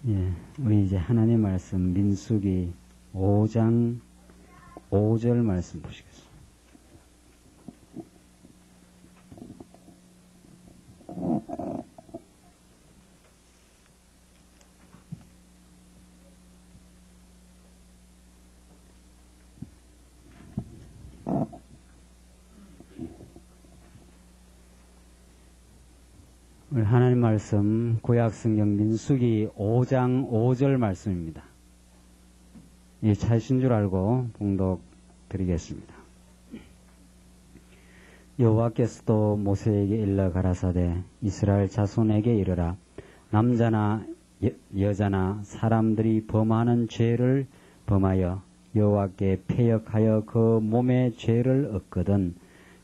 예, 우리 이제 하나님 말씀 민수기 5장 5절 말씀 보시겠습니다. 오늘 하나님 말씀 구약성경 민수기 5장 5절 말씀입니다. 예, 찾으신 줄 알고 봉독 드리겠습니다. 여호와께서도 모세에게 일러 가라사대 이스라엘 자손에게 이르라. 남자나 여자나 사람들이 범하는 죄를 범하여 여호와께 패역하여 그 몸에 죄를 얻거든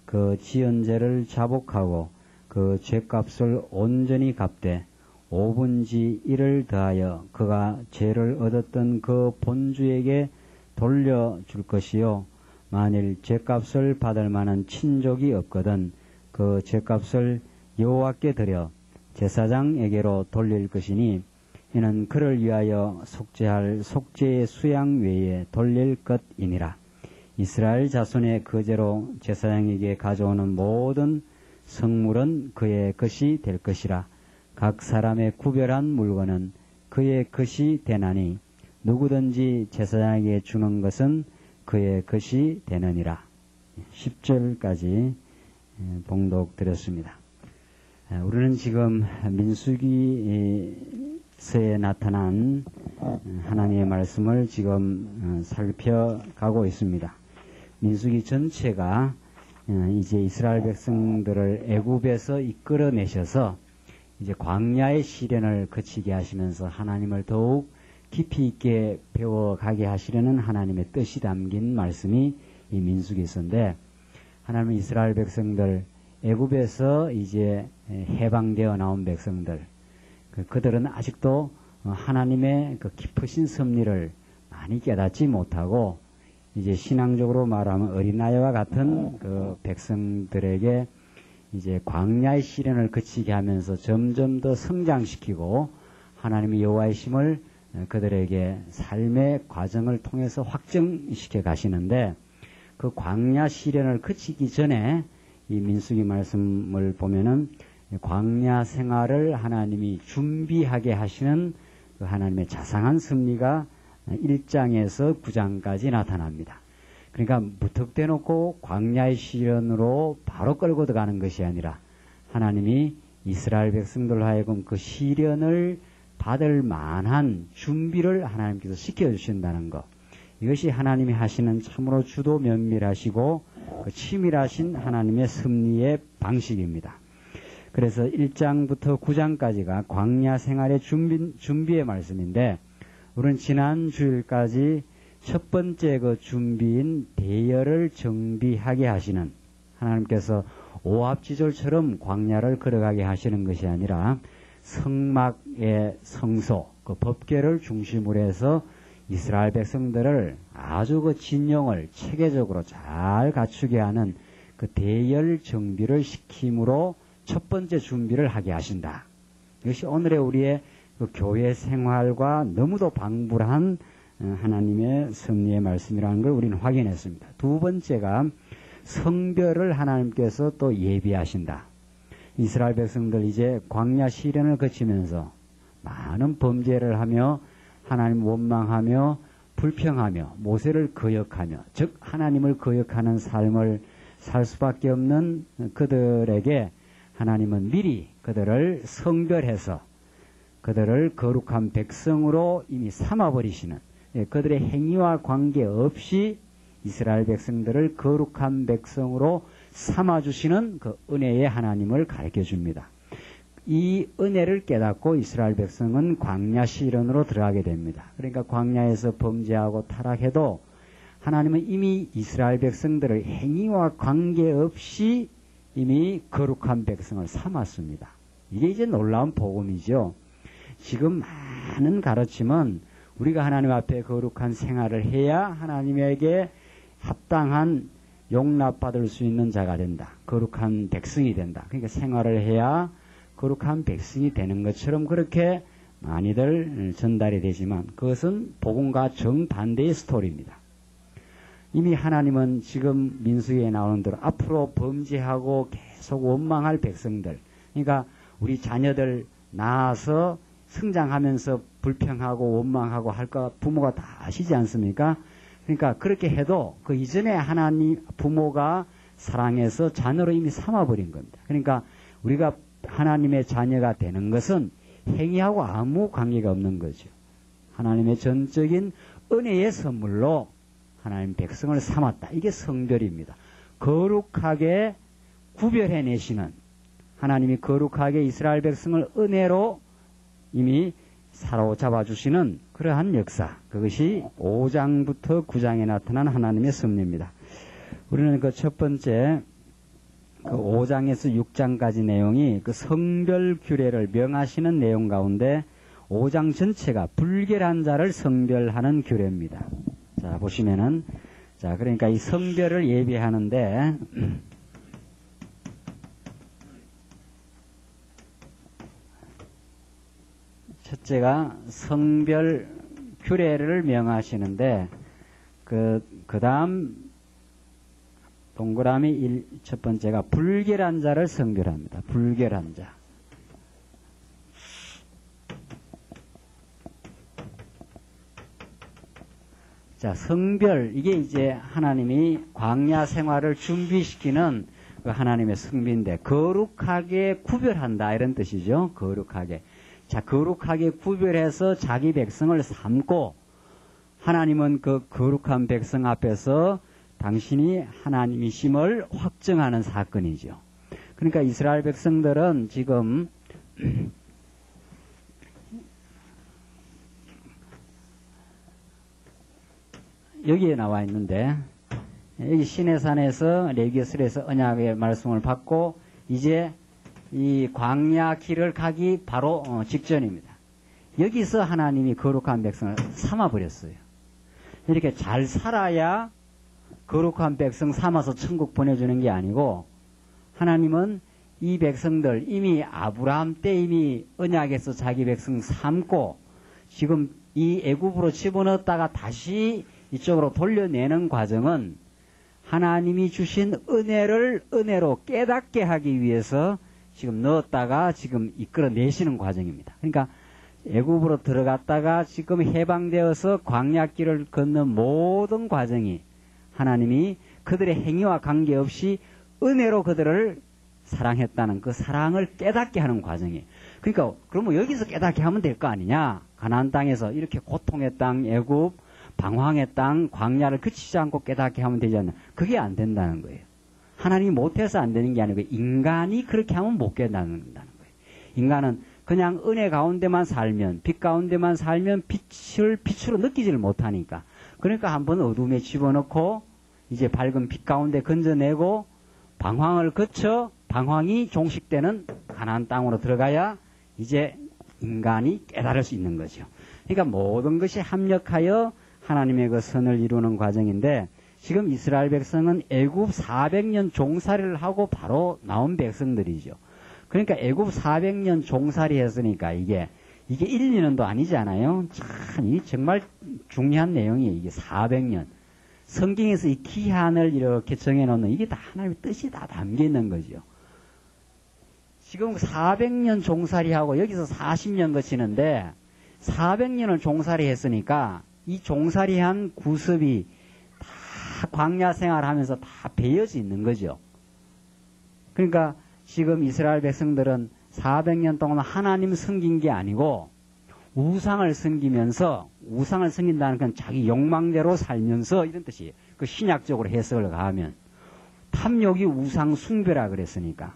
그 지은 죄를 자복하고 그 죄값을 온전히 갚되 5분지 1을 더하여 그가 죄를 얻었던 그 본주에게 돌려줄 것이요 만일 죄값을 받을 만한 친족이 없거든 그 죄값을 여호와께 드려 제사장에게로 돌릴 것이니 이는 그를 위하여 속죄할 속죄의 수양 외에 돌릴 것이니라. 이스라엘 자손의 거제로 제사장에게 가져오는 모든 성물은 그의 것이 될 것이라. 각 사람의 구별한 물건은 그의 것이 되나니 누구든지 제사장에게 주는 것은 그의 것이 되느니라. 10절까지 봉독 드렸습니다. 우리는 지금 민수기서에 나타난 하나님의 말씀을 지금 살펴가고 있습니다. 민수기 전체가 이제 이스라엘 백성들을 애굽에서 이끌어내셔서 이제 광야의 시련을 거치게 하시면서 하나님을 더욱 깊이 있게 배워가게 하시려는 하나님의 뜻이 담긴 말씀이 이 민수기서인데, 하나님은 이스라엘 백성들 애굽에서 이제 해방되어 나온 백성들, 그들은 아직도 하나님의 그 깊으신 섭리를 많이 깨닫지 못하고 이제 신앙적으로 말하면 어린아이와 같은 그 백성들에게 이제 광야의 시련을 거치게 하면서 점점 더 성장시키고 하나님의 여호와의 심을 그들에게 삶의 과정을 통해서 확정시켜 가시는데, 그 광야 시련을 거치기 전에 이 민수기 말씀을 보면은 광야 생활을 하나님이 준비하게 하시는 그 하나님의 자상한 섭리가 1장에서 9장까지 나타납니다. 그러니까 무턱대 놓고 광야의 시련으로 바로 끌고 들어가는 것이 아니라 하나님이 이스라엘 백성들 하여금 그 시련을 받을 만한 준비를 하나님께서 시켜주신다는 것, 이것이 하나님이 하시는 참으로 주도 면밀하시고 그 치밀하신 하나님의 섭리의 방식입니다. 그래서 1장부터 9장까지가 광야 생활의 준비의 말씀인데, 우리는 지난 주일까지 첫 번째 그 준비인 대열을 정비하게 하시는, 하나님께서 오합지졸처럼 광야를 걸어가게 하시는 것이 아니라 성막의 성소, 그 법궤를 중심으로 해서 이스라엘 백성들을 아주 그 진영을 체계적으로 잘 갖추게 하는 그 대열 정비를 시킴으로 첫 번째 준비를 하게 하신다. 이것이 오늘의 우리의 그 교회 생활과 너무도 방불한 하나님의 섭리의 말씀이라는 걸 우리는 확인했습니다. 두 번째가 성별을 하나님께서 또 예비하신다. 이스라엘 백성들 이제 광야 시련을 거치면서 많은 범죄를 하며 하나님 원망하며 불평하며 모세를 거역하며, 즉 하나님을 거역하는 삶을 살 수밖에 없는 그들에게 하나님은 미리 그들을 성별해서 그들을 거룩한 백성으로 이미 삼아버리시는, 그들의 행위와 관계없이 이스라엘 백성들을 거룩한 백성으로 삼아주시는 그 은혜의 하나님을 가르쳐줍니다. 이 은혜를 깨닫고 이스라엘 백성은 광야 시련으로 들어가게 됩니다. 그러니까 광야에서 범죄하고 타락해도 하나님은 이미 이스라엘 백성들을 행위와 관계없이 이미 거룩한 백성을 삼았습니다. 이게 이제 놀라운 복음이죠. 지금 많은 가르침은 우리가 하나님 앞에 거룩한 생활을 해야 하나님에게 합당한 용납받을 수 있는 자가 된다. 거룩한 백성이 된다. 그러니까 생활을 해야 거룩한 백성이 되는 것처럼 그렇게 많이들 전달이 되지만 그것은 복음과 정반대의 스토리입니다. 이미 하나님은 지금 민수기에 나오는 대로 앞으로 범죄하고 계속 원망할 백성들, 그러니까 우리 자녀들 낳아서 성장하면서 불평하고 원망하고 할 거 부모가 다 아시지 않습니까? 그러니까 그렇게 해도 그 이전에 하나님 부모가 사랑해서 자녀로 이미 삼아버린 겁니다. 그러니까 우리가 하나님의 자녀가 되는 것은 행위하고 아무 관계가 없는 거죠. 하나님의 전적인 은혜의 선물로 하나님 백성을 삼았다. 이게 성별입니다. 거룩하게 구별해내시는, 하나님이 거룩하게 이스라엘 백성을 은혜로 이미 사로잡아 주시는 그러한 역사, 그것이 5장부터 9장에 나타난 하나님의 섭리입니다. 우리는 그 첫 번째 그 5장에서 6장까지 내용이 그 성별 규례를 명하시는 내용 가운데 5장 전체가 불결한 자를 성별하는 규례입니다. 자, 보시면은, 자, 그러니까 이 성별을 예비하는데, 첫째가 성별 규례를 명하시는데, 그 다음 동그라미 첫 번째가 불결한 자를 성별합니다. 불결한 자. 자, 성별, 이게 이제 하나님이 광야 생활을 준비시키는 그 하나님의 성비인데, 거룩하게 구별한다, 이런 뜻이죠. 거룩하게. 자, 거룩하게 구별해서 자기 백성을 삼고, 하나님은 그 거룩한 백성 앞에서 당신이 하나님이심을 확증하는 사건이죠. 그러니까 이스라엘 백성들은 지금 여기에 나와 있는데, 여기 시내산에서 레위기에서 언약의 말씀을 받고 이제 이 광야 길을 가기 바로 직전입니다. 여기서 하나님이 거룩한 백성을 삼아버렸어요. 이렇게 잘 살아야 거룩한 백성 삼아서 천국 보내주는 게 아니고, 하나님은 이 백성들 이미 아브라함 때 이미 언약에서 자기 백성 삼고 지금 이 애굽으로 집어넣었다가 다시 이쪽으로 돌려내는 과정은 하나님이 주신 은혜를 은혜로 깨닫게 하기 위해서 지금 넣었다가 지금 이끌어내시는 과정입니다. 그러니까 애굽으로 들어갔다가 지금 해방되어서 광야길을 걷는 모든 과정이 하나님이 그들의 행위와 관계없이 은혜로 그들을 사랑했다는 그 사랑을 깨닫게 하는 과정이에요. 그러니까 그러면 여기서 깨닫게 하면 될 거 아니냐. 가나안 땅에서 이렇게 고통의 땅, 애굽, 방황의 땅, 광야를 그치지 않고 깨닫게 하면 되지 않나. 그게 안 된다는 거예요. 하나님이 못해서 안 되는 게 아니고 인간이 그렇게 하면 못 깨닫는다는 거예요. 인간은 그냥 은혜 가운데만 살면, 빛 가운데만 살면 빛으로 느끼지를 못하니까. 그러니까 한번 어둠에 집어넣고 이제 밝은 빛 가운데 건져내고 방황을 거쳐 방황이 종식되는 가나안 땅으로 들어가야 이제 인간이 깨달을 수 있는 거죠. 그러니까 모든 것이 합력하여 하나님의 그 선을 이루는 과정인데, 지금 이스라엘 백성은 애굽 400년 종살이를 하고 바로 나온 백성들이죠. 그러니까 애굽 400년 종살이 했으니까 이게 1, 2년도 아니잖아요. 참, 이 정말 중요한 내용이에요. 이게 400년. 성경에서 이 기한을 이렇게 정해놓는 이게 다 하나님의 뜻이 다 담겨 있는 거죠. 지금 400년 종살이하고 여기서 40년 거치는데 400년을 종살이 했으니까 이 종살이한 구습이 다 광야 생활하면서 다 배어져 있는 거죠. 그러니까 지금 이스라엘 백성들은 400년 동안 하나님 섬긴 게 아니고 우상을 섬기면서, 우상을 섬긴다는 건 자기 욕망대로 살면서 이런 뜻이에요. 그 신약적으로 해석을 가하면 탐욕이 우상 숭배라 그랬으니까,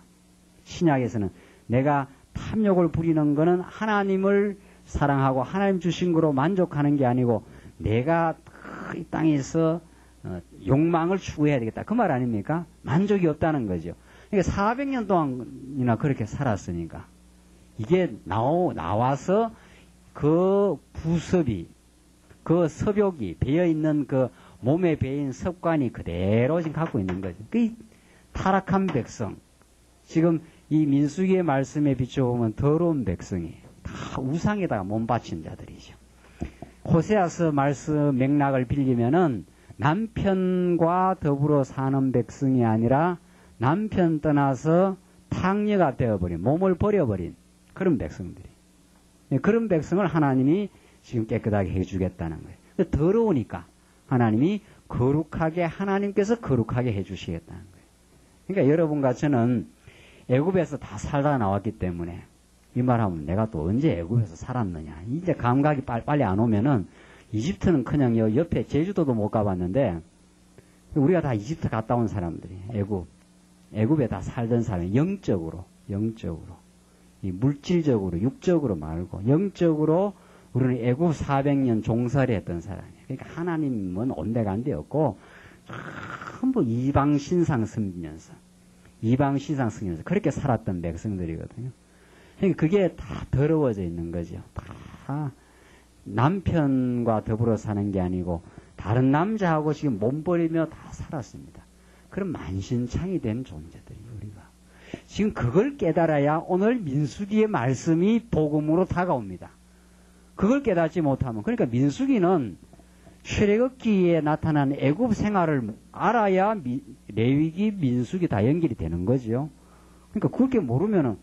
신약에서는 내가 탐욕을 부리는 거는 하나님을 사랑하고 하나님 주신 거로 만족하는 게 아니고 내가 이 땅에서 욕망을 추구해야 되겠다, 그 말 아닙니까? 만족이 없다는 거죠. 그러니까 400년 동안이나 그렇게 살았으니까 이게 나와서 그 구습이, 그 섭욕이 배어있는 그 몸에 배인 습관이 그대로 지금 갖고 있는 거죠. 그 타락한 백성, 지금 이 민수기의 말씀에 비춰보면 더러운 백성이에요. 다 우상에다가 몸 바친 자들이죠. 호세아서 말씀 맥락을 빌리면은 남편과 더불어 사는 백성이 아니라 남편 떠나서 탕녀가 되어버린, 몸을 버려버린 그런 백성들이. 그런 백성을 하나님이 지금 깨끗하게 해주겠다는 거예요. 더러우니까 하나님이 거룩하게, 하나님께서 거룩하게 해주시겠다는 거예요. 그러니까 여러분과 저는 애굽에서 다 살다 나왔기 때문에 이 말하면 내가 또 언제 애굽에서 살았느냐. 이제 감각이 빨리 안 오면은 이집트는 그냥 옆에 제주도도 못 가봤는데 우리가 다 이집트 갔다 온 사람들이 애굽에 다 살던 사람이 영적으로 이 물질적으로 육적으로 말고 영적으로 우리는 애굽 400년 종살이 했던 사람이에요. 그러니까 하나님은 온데간데였고 전부 이방 신상 섬기면서 그렇게 살았던 백성들이거든요. 그러니까 그게 다 더러워져 있는 거죠. 다 남편과 더불어 사는 게 아니고 다른 남자하고 지금 몸버리며 다 살았습니다. 그런 만신창이 된 존재들이 우리가. 지금 그걸 깨달아야 오늘 민수기의 말씀이 복음으로 다가옵니다. 그걸 깨닫지 못하면, 그러니까 민수기는 출애굽기에 나타난 애굽 생활을 알아야 레위기, 민수기 다 연결이 되는 거죠. 그러니까 그렇게 모르면은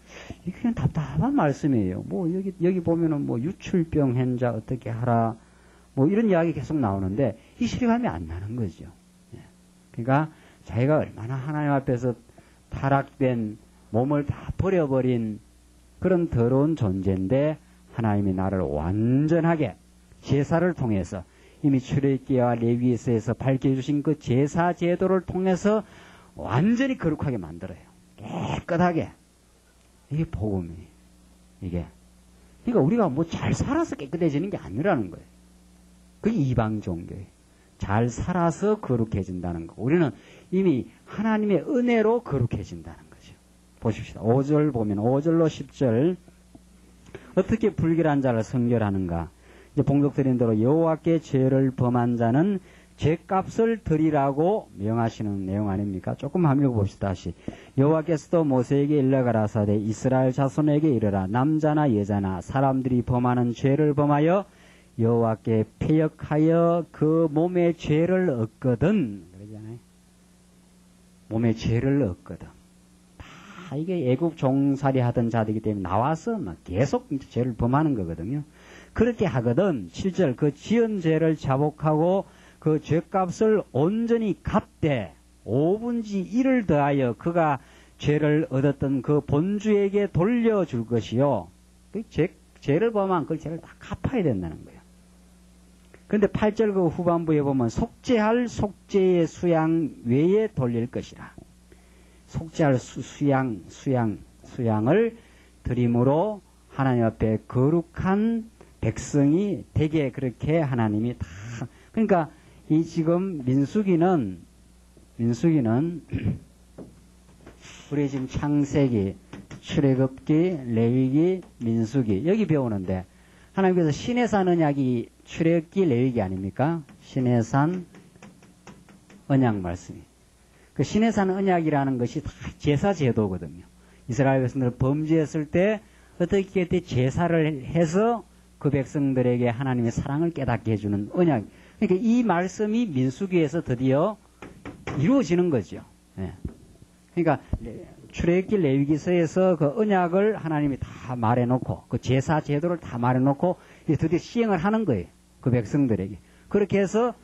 이게 그냥 답답한 말씀이에요. 뭐 여기 보면은 뭐 유출병 환자 어떻게 하라, 뭐 이런 이야기 계속 나오는데 이 실감이 안 나는 거죠. 그러니까 자기가 얼마나 하나님 앞에서 타락된 몸을 다 버려버린 그런 더러운 존재인데 하나님이 나를 완전하게 제사를 통해서 이미 출애굽기와 레위기에서 밝혀주신 그 제사 제도를 통해서 완전히 거룩하게 만들어요. 깨끗하게. 이게 복음이에요. 이게. 그러니까 우리가 뭐 잘 살아서 깨끗해지는 게 아니라는 거예요. 그게 이방 종교예요. 잘 살아서 거룩해진다는 거. 우리는 이미 하나님의 은혜로 거룩해진다는 거죠. 보십시다. 5절 보면 5절로 10절 어떻게 불결한 자를 성결하는가. 이제 봉독 드린 대로 여호와께 죄를 범한 자는 죄값을 드리라고 명하시는 내용 아닙니까? 조금 한번 읽어봅시다. 다시. 여호와께서도 모세에게 일러 가라사대 이스라엘 자손에게 이르라. 남자나 여자나 사람들이 범하는 죄를 범하여 여호와께 패역하여 그 몸의 죄를 얻거든. 그러잖아요. 몸의 죄를 얻거든. 다 이게 애국 종살이 하던 자들이기 때문에 나와서 막 계속 죄를 범하는 거거든요. 그렇게 하거든 7절 그 지은 죄를 자복하고 그 죄값을 온전히 갚되 5분지 1을 더하여 그가 죄를 얻었던 그 본주에게 돌려줄 것이요. 그 죄를 범한 그 죄를 다 갚아야 된다는 거예요. 그런데 8절 그 후반부에 보면 속죄할 속죄의 수양 외에 돌릴 것이라. 속죄할 수양을 드림으로 하나님 앞에 거룩한 백성이 되게 그렇게 하나님이 다. 그러니까 이 지금 민수기는 우리 지금 창세기, 출애굽기, 레위기, 민수기 여기 배우는데 하나님께서 시내산 언약이 출애굽기, 레위기 아닙니까? 시내산 언약 말씀이. 그 시내산 언약이라는 것이 다 제사 제도거든요. 이스라엘 백성들 범죄했을 때 어떻게 제사를 해서 그 백성들에게 하나님의 사랑을 깨닫게 해주는 언약. 그러니까 이 말씀이 민수기에서 드디어 이루어지는 거죠. 예. 그러니까 출애굽기 레위기서에서 그 언약을 하나님이 다 말해놓고 그 제사 제도를 다 말해놓고 드디어 시행을 하는 거예요. 그 백성들에게. 그렇게 해서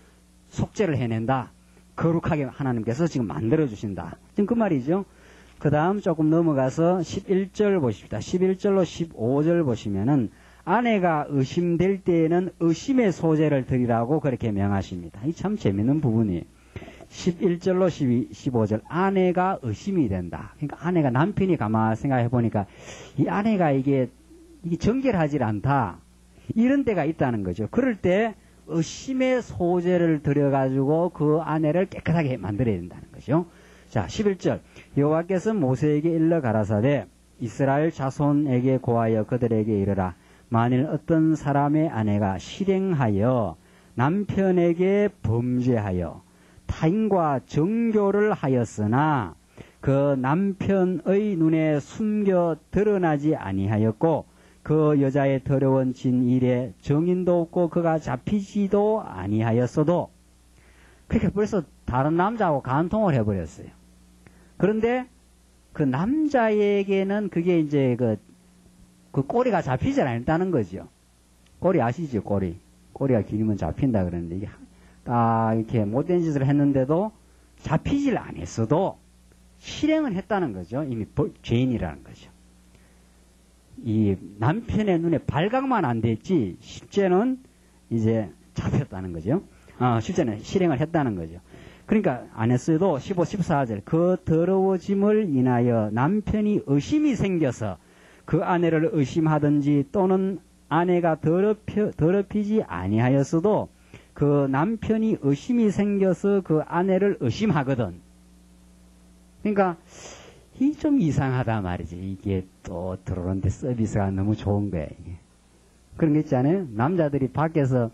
속죄를 해낸다. 거룩하게 하나님께서 지금 만들어주신다. 지금 그 말이죠. 그 다음 조금 넘어가서 11절 보십시다. 11절로 15절 보시면은 아내가 의심될 때에는 의심의 소재를 드리라고 그렇게 명하십니다. 이 참 재밌는 부분이에요. 11절로 15절 아내가 의심이 된다. 그러니까 아내가 남편이 가만히 생각해 보니까 이 아내가 이게 정결하지 않다. 이런 때가 있다는 거죠. 그럴 때 의심의 소재를 들여가지고 그 아내를 깨끗하게 만들어야 된다는 거죠. 자, 11절 여호와께서 모세에게 일러 가라사대 이스라엘 자손에게 고하여 그들에게 이르라. 만일 어떤 사람의 아내가 실행하여 남편에게 범죄하여 타인과 정교를 하였으나 그 남편의 눈에 숨겨 드러나지 아니하였고 그 여자의 더러워진 일에 정인도 없고 그가 잡히지도 아니하였어도 그렇게 벌써 다른 남자하고 간통을 해버렸어요. 그런데 그 남자에게는 그게 이제 그 꼬리가 잡히지 않았다는 거죠. 꼬리 아시죠? 꼬리가 길면 잡힌다 그러는데 이게 딱 이렇게 못된 짓을 했는데도 잡히질 않았어도 실행을 했다는 거죠. 이미 죄인이라는 거죠. 이 남편의 눈에 발각만 안 됐지 실제는 이제 잡혔다는 거죠. 실제는 실행을 했다는 거죠. 그러니까 안 했어도 15, 14절 그 더러워짐을 인하여 남편이 의심이 생겨서 그 아내를 의심하든지 또는 아내가 더럽히지 아니하였어도 그 남편이 의심이 생겨서 그 아내를 의심하거든. 그러니까 이게 좀 이상하다 말이지. 이게 또 들어오는데 서비스가 너무 좋은 거야. 이게. 그런 거 있지 않아요? 남자들이 밖에서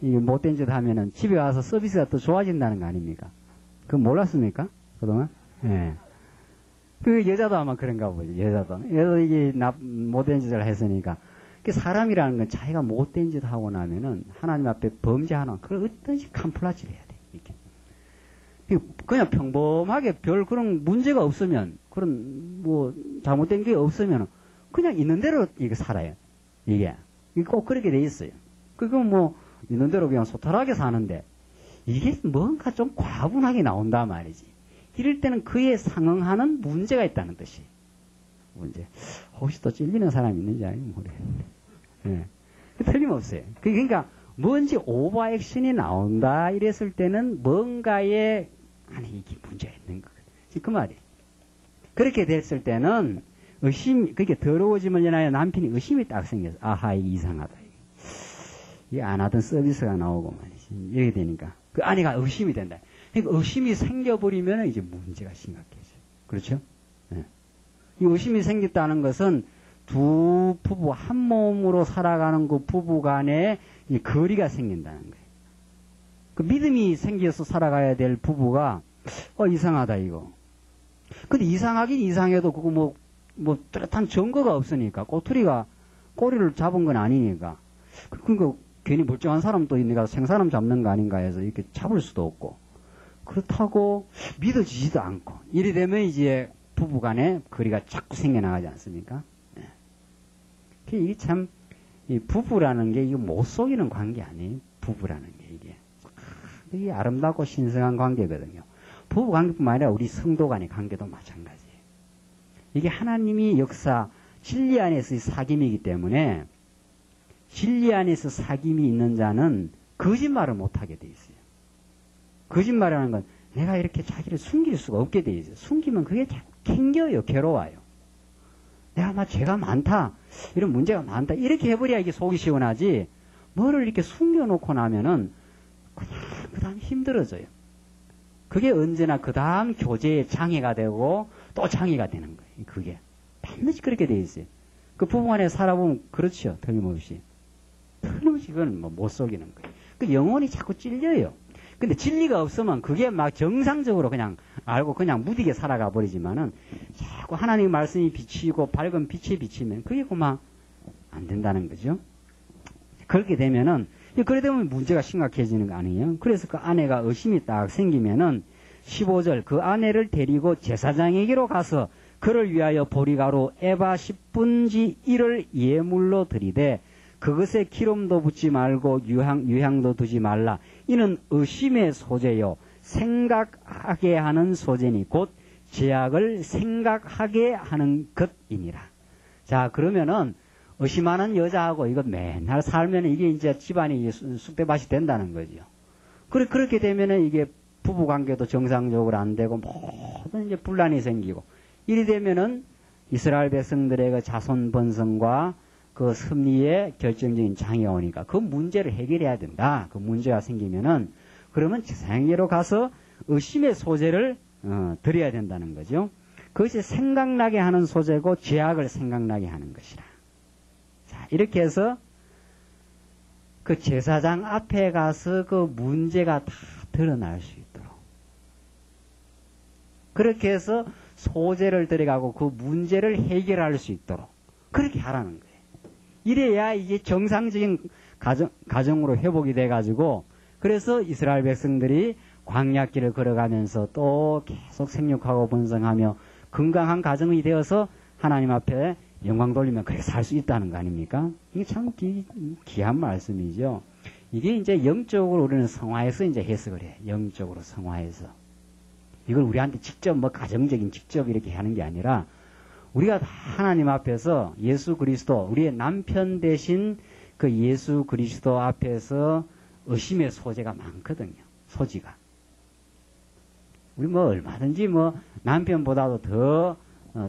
이게 못된 짓 하면은 집에 와서 서비스가 또 좋아진다는 거 아닙니까? 그거 몰랐습니까? 그동안? 예. 네. 그 여자도 아마 그런가 보지. 여자도 이게 못된 짓을 했으니까. 그 사람이라는 건 자기가 못된 짓 하고 나면은 하나님 앞에 범죄하나 그걸 어떤지 캄플라치를 해야 돼. 이렇게. 그냥 평범하게 별 그런 문제가 없으면 그런 뭐 잘못된 게 없으면 그냥 있는 대로 이게 살아요. 이게 꼭 그렇게 돼 있어요. 그거 뭐 있는 대로 그냥 소탈하게 사는데 이게 뭔가 좀 과분하게 나온단 말이지. 이럴 때는 그에 상응하는 문제가 있다는 뜻이. 문제. 혹시 또 찔리는 사람이 있는지 아니면 모르겠는데. 예. 틀림없어요. 그러니까 뭔지 오버액션이 나온다 이랬을 때는 뭔가에 아니 이게 문제가 있는 거거든. 그 말이에요. 그렇게 됐을 때는 그게 더러워짐을 인하여 남편이 의심이 딱 생겨서 아하 이게 이상하다. 이게 안 하던 서비스가 나오고 말이지. 이렇게 되니까 그 아내가 의심이 된다. 그러니까 의심이 생겨버리면 이제 문제가 심각해져요. 그렇죠? 네. 이 의심이 생겼다는 것은 두 부부 한 몸으로 살아가는 그 부부 간에 거리가 생긴다는 거예요. 그 믿음이 생겨서 살아가야 될 부부가 이상하다 이거. 근데 이상하긴 이상해도 그거 뭐 뚜렷한 증거가 없으니까 꼬리를 잡은 건 아니니까. 그러니까 괜히 멀쩡한 사람도 있는가 생사람 잡는 거 아닌가 해서 이렇게 잡을 수도 없고. 그렇다고 믿어지지도 않고. 이래 되면 이제 부부 간에 거리가 자꾸 생겨나가지 않습니까? 네. 이게 참, 이 부부라는 게 이거 못 속이는 관계 아니에요? 부부라는 게 이게. 이게 아름답고 신성한 관계거든요. 부부 관계뿐만 아니라 우리 성도 간의 관계도 마찬가지예요. 이게 하나님이 역사, 진리 안에서의 사귐이기 때문에 진리 안에서 사귐이 있는 자는 거짓말을 못하게 돼 있어요. 거짓말이라는 건 내가 이렇게 자기를 숨길 수가 없게 돼 있어요. 숨기면 그게 자꾸 캥겨요. 괴로워요. 내가 막 죄가 많다. 이런 문제가 많다. 이렇게 해버려야 이게 속이 시원하지. 뭐를 이렇게 숨겨놓고 나면은 그냥 그 다음 힘들어져요. 그게 언제나 그 다음 교제의 장애가 되고 또 장애가 되는 거예요. 그게. 반드시 그렇게 돼 있어요. 그 부부 안에 살아보면 그렇죠. 틀림없이. 틀림없이 그건 못 속이는 거예요. 그 영혼이 자꾸 찔려요. 근데 진리가 없으면 그게 막 정상적으로 그냥 알고 그냥 무디게 살아가 버리지만은 자꾸 하나님의 말씀이 비치고 밝은 빛에 비치면 그게 그만 안 된다는 거죠. 그렇게 되면은 그래 되면 문제가 심각해지는 거 아니에요. 그래서 그 아내가 의심이 딱 생기면은 15절 그 아내를 데리고 제사장에게로 가서 그를 위하여 보리가루 에바 10분지 1을 예물로 드리되 그것에 기름도 붓지 말고 유향도 두지 말라. 이는 의심의 소재요. 생각하게 하는 소재니 곧 죄악을 생각하게 하는 것이니라. 자, 그러면은 의심하는 여자하고 이거 맨날 살면 이게 이제 집안이 쑥대밭이 된다는 거죠. 그렇게 되면은 이게 부부 관계도 정상적으로 안 되고 모든 이제 분란이 생기고 이리 되면은 이스라엘 백성들의 그 자손 번성과 그 섭리에 결정적인 장애가 오니까 그 문제를 해결해야 된다. 그 문제가 생기면은 그러면 제사장에게로 가서 의심의 소재를 드려야 된다는 거죠. 그것이 생각나게 하는 소재고 죄악을 생각나게 하는 것이라. 자, 이렇게 해서 그 제사장 앞에 가서 그 문제가 다 드러날 수 있도록 그렇게 해서 소재를 들여가고 그 문제를 해결할 수 있도록 그렇게 하라는 거예요. 이래야 이게 정상적인 가정으로 회복이 돼가지고, 그래서 이스라엘 백성들이 광야길을 걸어가면서 또 계속 생육하고 번성하며 건강한 가정이 되어서 하나님 앞에 영광 돌리면 그렇게 살 수 있다는 거 아닙니까? 이게 참 귀한 말씀이죠. 이게 이제 영적으로 우리는 성화해서 이제 해석을 해. 영적으로 성화해서. 이걸 우리한테 직접 뭐 가정적인 직접 이렇게 하는 게 아니라 우리가 하나님 앞에서 예수 그리스도, 우리의 남편 대신 그 예수 그리스도 앞에서 의심의 소재가 많거든요. 소지가. 우리 뭐 얼마든지 뭐 남편보다도 더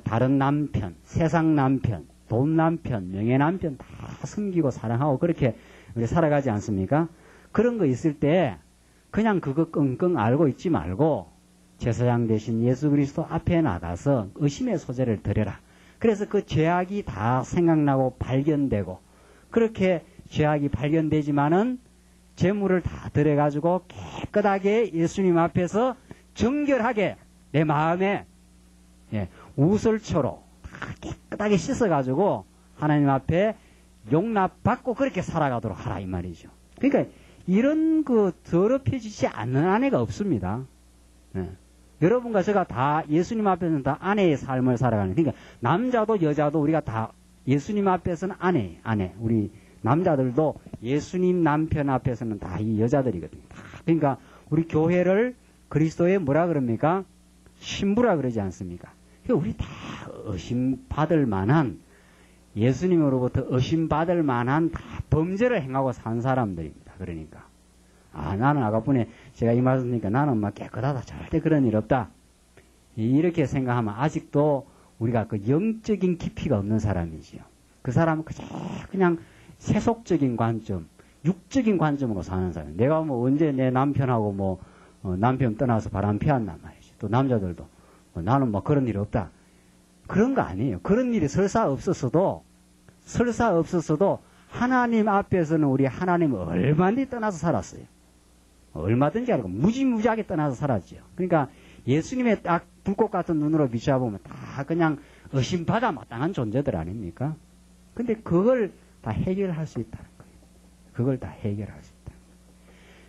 다른 남편, 세상 남편, 돈 남편, 명예 남편 다 섬기고 사랑하고 그렇게 우리 살아가지 않습니까? 그런 거 있을 때 그냥 그거 끙끙 앓고 있지 말고 제사장 대신 예수 그리스도 앞에 나가서 의심의 소재를 드려라. 그래서 그 죄악이 다 생각나고 발견되고 그렇게 죄악이 발견되지만은 재물을 다 드려가지고 깨끗하게 예수님 앞에서 정결하게 내 마음에 우설초로 다 깨끗하게 씻어가지고 하나님 앞에 용납받고 그렇게 살아가도록 하라 이 말이죠. 그러니까 이런 그 더럽혀지지 않는 아내가 없습니다. 여러분과 제가 다 예수님 앞에서는 다 아내의 삶을 살아가는, 그러니까 남자도 여자도 우리가 다 예수님 앞에서는 아내. 우리 남자들도 예수님 남편 앞에서는 다 이 여자들이거든요. 그러니까 우리 교회를 그리스도의 뭐라 그럽니까? 신부라 그러지 않습니까? 그러니까 우리 다 의심받을 만한, 예수님으로부터 의심받을 만한 다 범죄를 행하고 산 사람들입니다. 그러니까 나는 아까뿐에 제가 이 말씀 드리니까 나는 막 깨끗하다, 절대 그런 일 없다, 이렇게 생각하면 아직도 우리가 그 영적인 깊이가 없는 사람이지요. 그 사람은 그냥 세속적인 관점, 육적인 관점으로 사는 사람. 내가 뭐 언제 내 남편하고 뭐 남편 떠나서 바람 피웠단 말이지. 또 남자들도 나는 뭐 그런 일이 없다, 그런 거 아니에요. 그런 일이 설사 없었어도 하나님 앞에서는 우리 하나님을 얼마든지 떠나서 살았어요. 얼마든지 알고 무지무지하게 떠나서 살았죠. 그러니까 예수님의 딱 불꽃 같은 눈으로 비춰보면 다 그냥 의심받아 마땅한 존재들 아닙니까? 근데 그걸 다 해결할 수 있다는 거예요. 그걸 다 해결할 수 있다는 거예요.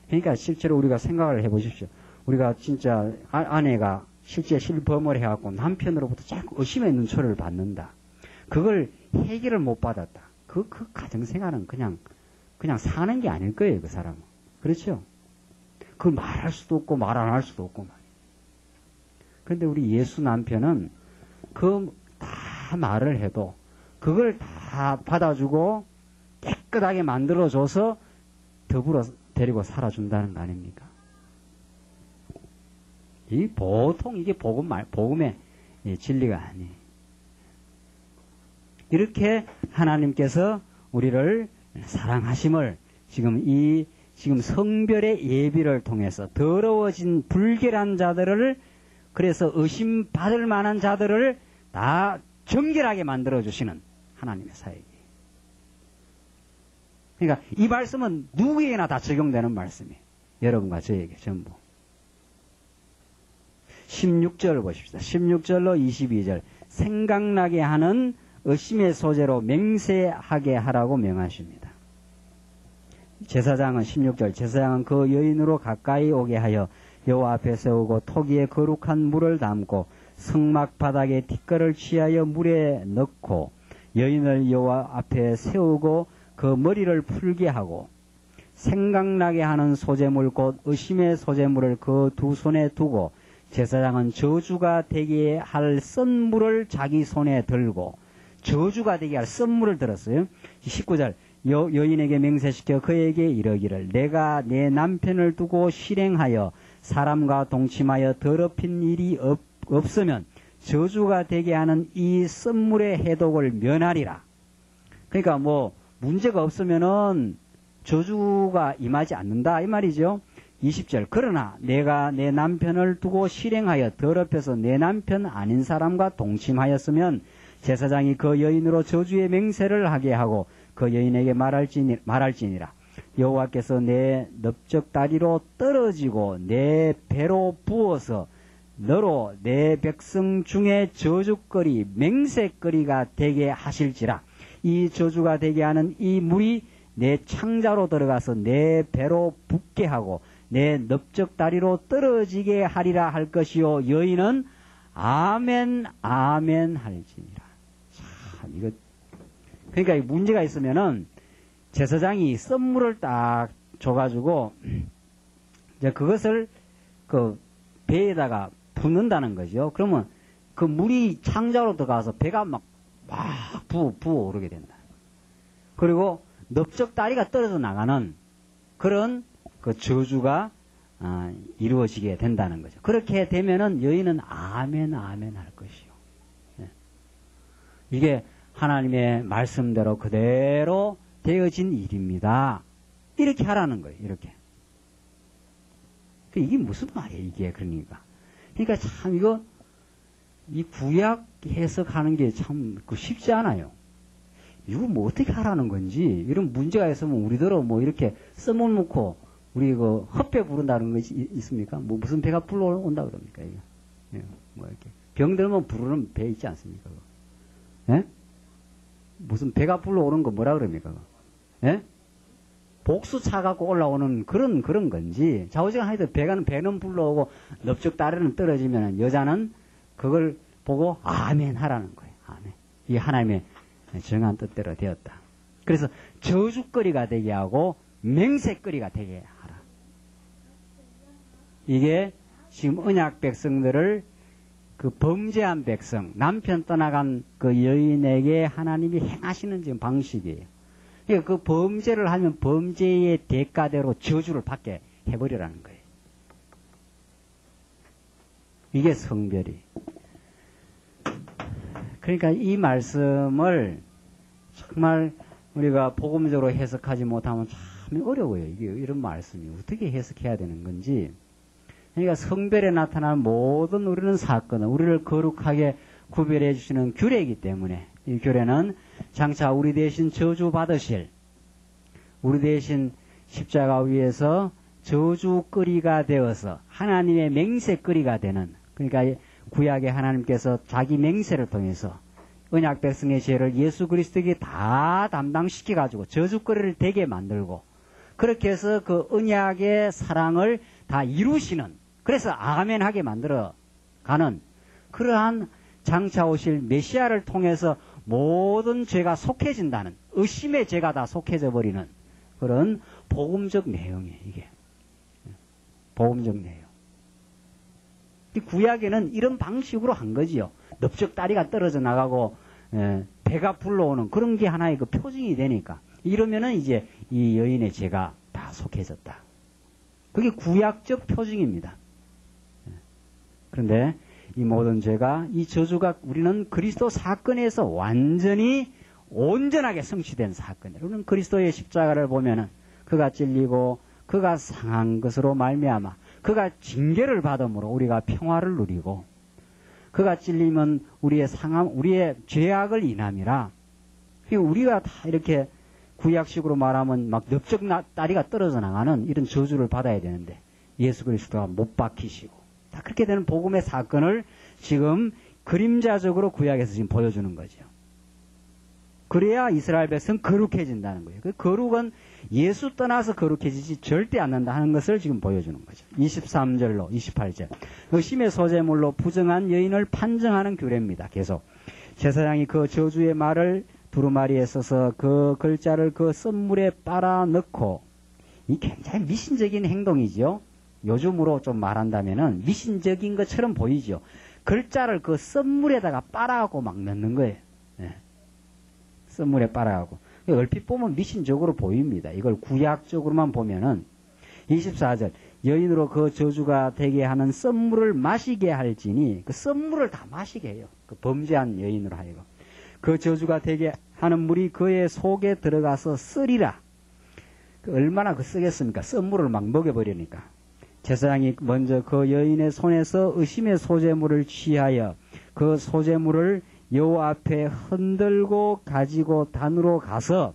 그러니까 실제로 우리가 생각을 해보십시오. 우리가 진짜 아내가 실제 실범을 해갖고 남편으로부터 자꾸 의심의 눈초리를 받는다. 그걸 해결을 못 받았다. 그 가정생활은 그냥 사는 게 아닐 거예요, 그 사람은. 그렇죠? 그걸 말할 수도 없고 말 안 할 수도 없고 말이에요. 그런데 우리 예수 남편은 그 다 말을 해도 그걸 다 받아주고 깨끗하게 만들어줘서 더불어 데리고 살아준다는 거 아닙니까? 보통 이게 복음의 진리가 아니에요. 이렇게 하나님께서 우리를 사랑하심을 지금 성별의 예비를 통해서 더러워진 불결한 자들을, 그래서 의심받을 만한 자들을 다 정결하게 만들어주시는 하나님의 사역이에요. 그러니까 이 말씀은 누구에게나 다 적용되는 말씀이에요. 여러분과 저에게 전부. 16절 보십시다. 16절로 22절. 생각나게 하는 의심의 소재로 맹세하게 하라고 명하십니다. 제사장은 16절, 제사장은 그 여인으로 가까이 오게 하여 여호와 앞에 세우고 토기에 거룩한 물을 담고 성막 바닥에 티끌을 취하여 물에 넣고 여인을 여호와 앞에 세우고 그 머리를 풀게 하고 생각나게 하는 소재물 곧 의심의 소재물을 그 두 손에 두고 제사장은 저주가 되게 할 썬물을 자기 손에 들고, 저주가 되게 할 썬물을 들었어요. 19절, 여인에게 맹세시켜 그에게 이르기를 내가 내 남편을 두고 실행하여 사람과 동침하여 더럽힌 일이 없으면 저주가 되게 하는 이 썬물의 해독을 면하리라. 그러니까 뭐 문제가 없으면은 저주가 임하지 않는다 이 말이죠. 20절, 그러나 내가 내 남편을 두고 실행하여 더럽혀서 내 남편 아닌 사람과 동침하였으면 제사장이 그 여인으로 저주의 맹세를 하게 하고 그 여인에게 말할지니라. 여호와께서 내 넓적다리로 떨어지고 내 배로 부어서 너로 내 백성 중에 저주거리 맹세거리가 되게 하실지라. 이 저주가 되게 하는 이 물이 내 창자로 들어가서 내 배로 붓게 하고 내 넓적다리로 떨어지게 하리라 할 것이요 여인은 아멘 아멘 할지니라. 참 이거 그러니까 문제가 있으면은 제사장이 썸물을 딱 줘가지고 이제 그것을 그 배에다가 붓는다는 거죠. 그러면 그 물이 창자로 들어가서 배가 막 부어오르게 된다. 그리고 넓적다리가 떨어져 나가는 그런 그 저주가 이루어지게 된다는 거죠. 그렇게 되면은 여인은 아멘 아멘 할 것이요. 예. 이게 하나님의 말씀대로 그대로 되어진 일입니다. 이렇게 하라는 거예요. 이렇게. 이게 무슨 말이에요, 이게. 그러니까 참 이거 이 구약 해석하는 게 참 쉽지 않아요. 이거 뭐 어떻게 하라는 건지 이런 문제가 있으면 우리더러 뭐 이렇게 썸을 놓고 우리 그 헛배 부른다는 것이 있습니까? 뭐 무슨 배가 불러온다 그럽니까? 이거. 예, 뭐 이렇게 병 들면 부르는 배 있지 않습니까? 예? 무슨 배가 불러오는 거 뭐라 그럽니까? 예? 복수 차 갖고 올라오는 그런 건지. 자오지간 하여튼 배는 불러오고 넓적다리는 떨어지면 여자는 그걸 보고 아멘 하라는 거예요. 아멘. 이게 하나님의 정한 뜻대로 되었다. 그래서 저주거리가 되게 하고 맹세거리가 되게 하라. 이게 지금 언약 백성들을 그 범죄한 백성, 남편 떠나간 그 여인에게 하나님이 행하시는 지금 방식이에요. 그러니까 그 범죄를 하면 범죄의 대가대로 저주를 받게 해버리라는 거예요. 이게 성별이. 그러니까 이 말씀을 정말 우리가 복음적으로 해석하지 못하면 참 어려워요. 이게 이런 말씀이 어떻게 해석해야 되는 건지. 그러니까 성별에 나타나는 모든 우리는 사건은 우리를 거룩하게 구별해 주시는 규례이기 때문에 이 규례는 장차 우리 대신 저주 받으실, 우리 대신 십자가 위에서 저주거리가 되어서 하나님의 맹세거리가 되는, 그러니까 구약의 하나님께서 자기 맹세를 통해서 언약 백성의 죄를 예수 그리스도에게 다 담당시켜 가지고 저주거리를 되게 만들고, 그렇게 해서 그 언약의 사랑을 다 이루시는, 그래서 아멘하게 만들어 가는 그러한 장차 오실 메시아를 통해서 모든 죄가 속해진다는, 의심의 죄가 다 속해져 버리는 그런 복음적 내용이에요. 이게 복음적 내용. 이 구약에는 이런 방식으로 한 거지요. 넓적다리가 떨어져 나가고 배가 불러오는 그런 게 하나의 그 표징이 되니까, 이러면은 이제 이 여인의 죄가 다 속해졌다. 그게 구약적 표징입니다. 그런데 이 모든 죄가, 이 저주가 우리는 그리스도 사건에서 완전히 온전하게 성취된 사건이에요. 우리는 그리스도의 십자가를 보면은 그가 찔리고 그가 상한 것으로 말미암아 그가 징계를 받음으로 우리가 평화를 누리고, 그가 찔리면 우리의 상함, 우리의 죄악을 인함이라. 우리가 다 이렇게 구약식으로 말하면 막 넓적다리가 떨어져 나가는 이런 저주를 받아야 되는데 예수 그리스도가 못 박히시고, 다 그렇게 되는 복음의 사건을 지금 그림자적으로 구약에서 지금 보여주는 거죠. 그래야 이스라엘 백성 거룩해진다는 거예요. 그 거룩은 예수 떠나서 거룩해지지 절대 않는다 하는 것을 지금 보여주는 거죠. 23절로 28절. 의심의 소재물로 부정한 여인을 판정하는 규례입니다. 계속. 제사장이 그 저주의 말을 두루마리에 써서 그 글자를 그 썸물에 빨아 넣고, 이 굉장히 미신적인 행동이죠. 요즘으로 좀 말한다면은 미신적인 것처럼 보이죠. 글자를 그 썸물에다가 빨아갖고 막 넣는 거예요. 네. 썸물에 빨아갖고. 얼핏 보면 미신적으로 보입니다. 이걸 구약적으로만 보면은 24절. 여인으로 그 저주가 되게 하는 썸물을 마시게 할지니, 그 썸물을 다 마시게 해요. 그 범죄한 여인으로 하여금. 그 저주가 되게 하는 물이 그의 속에 들어가서 쓰리라. 얼마나 쓰겠습니까? 썸물을 막 먹여버리니까. 제사장이 먼저 그 여인의 손에서 의심의 소재물을 취하여 그 소재물을 여호와 앞에 흔들고 가지고 단으로 가서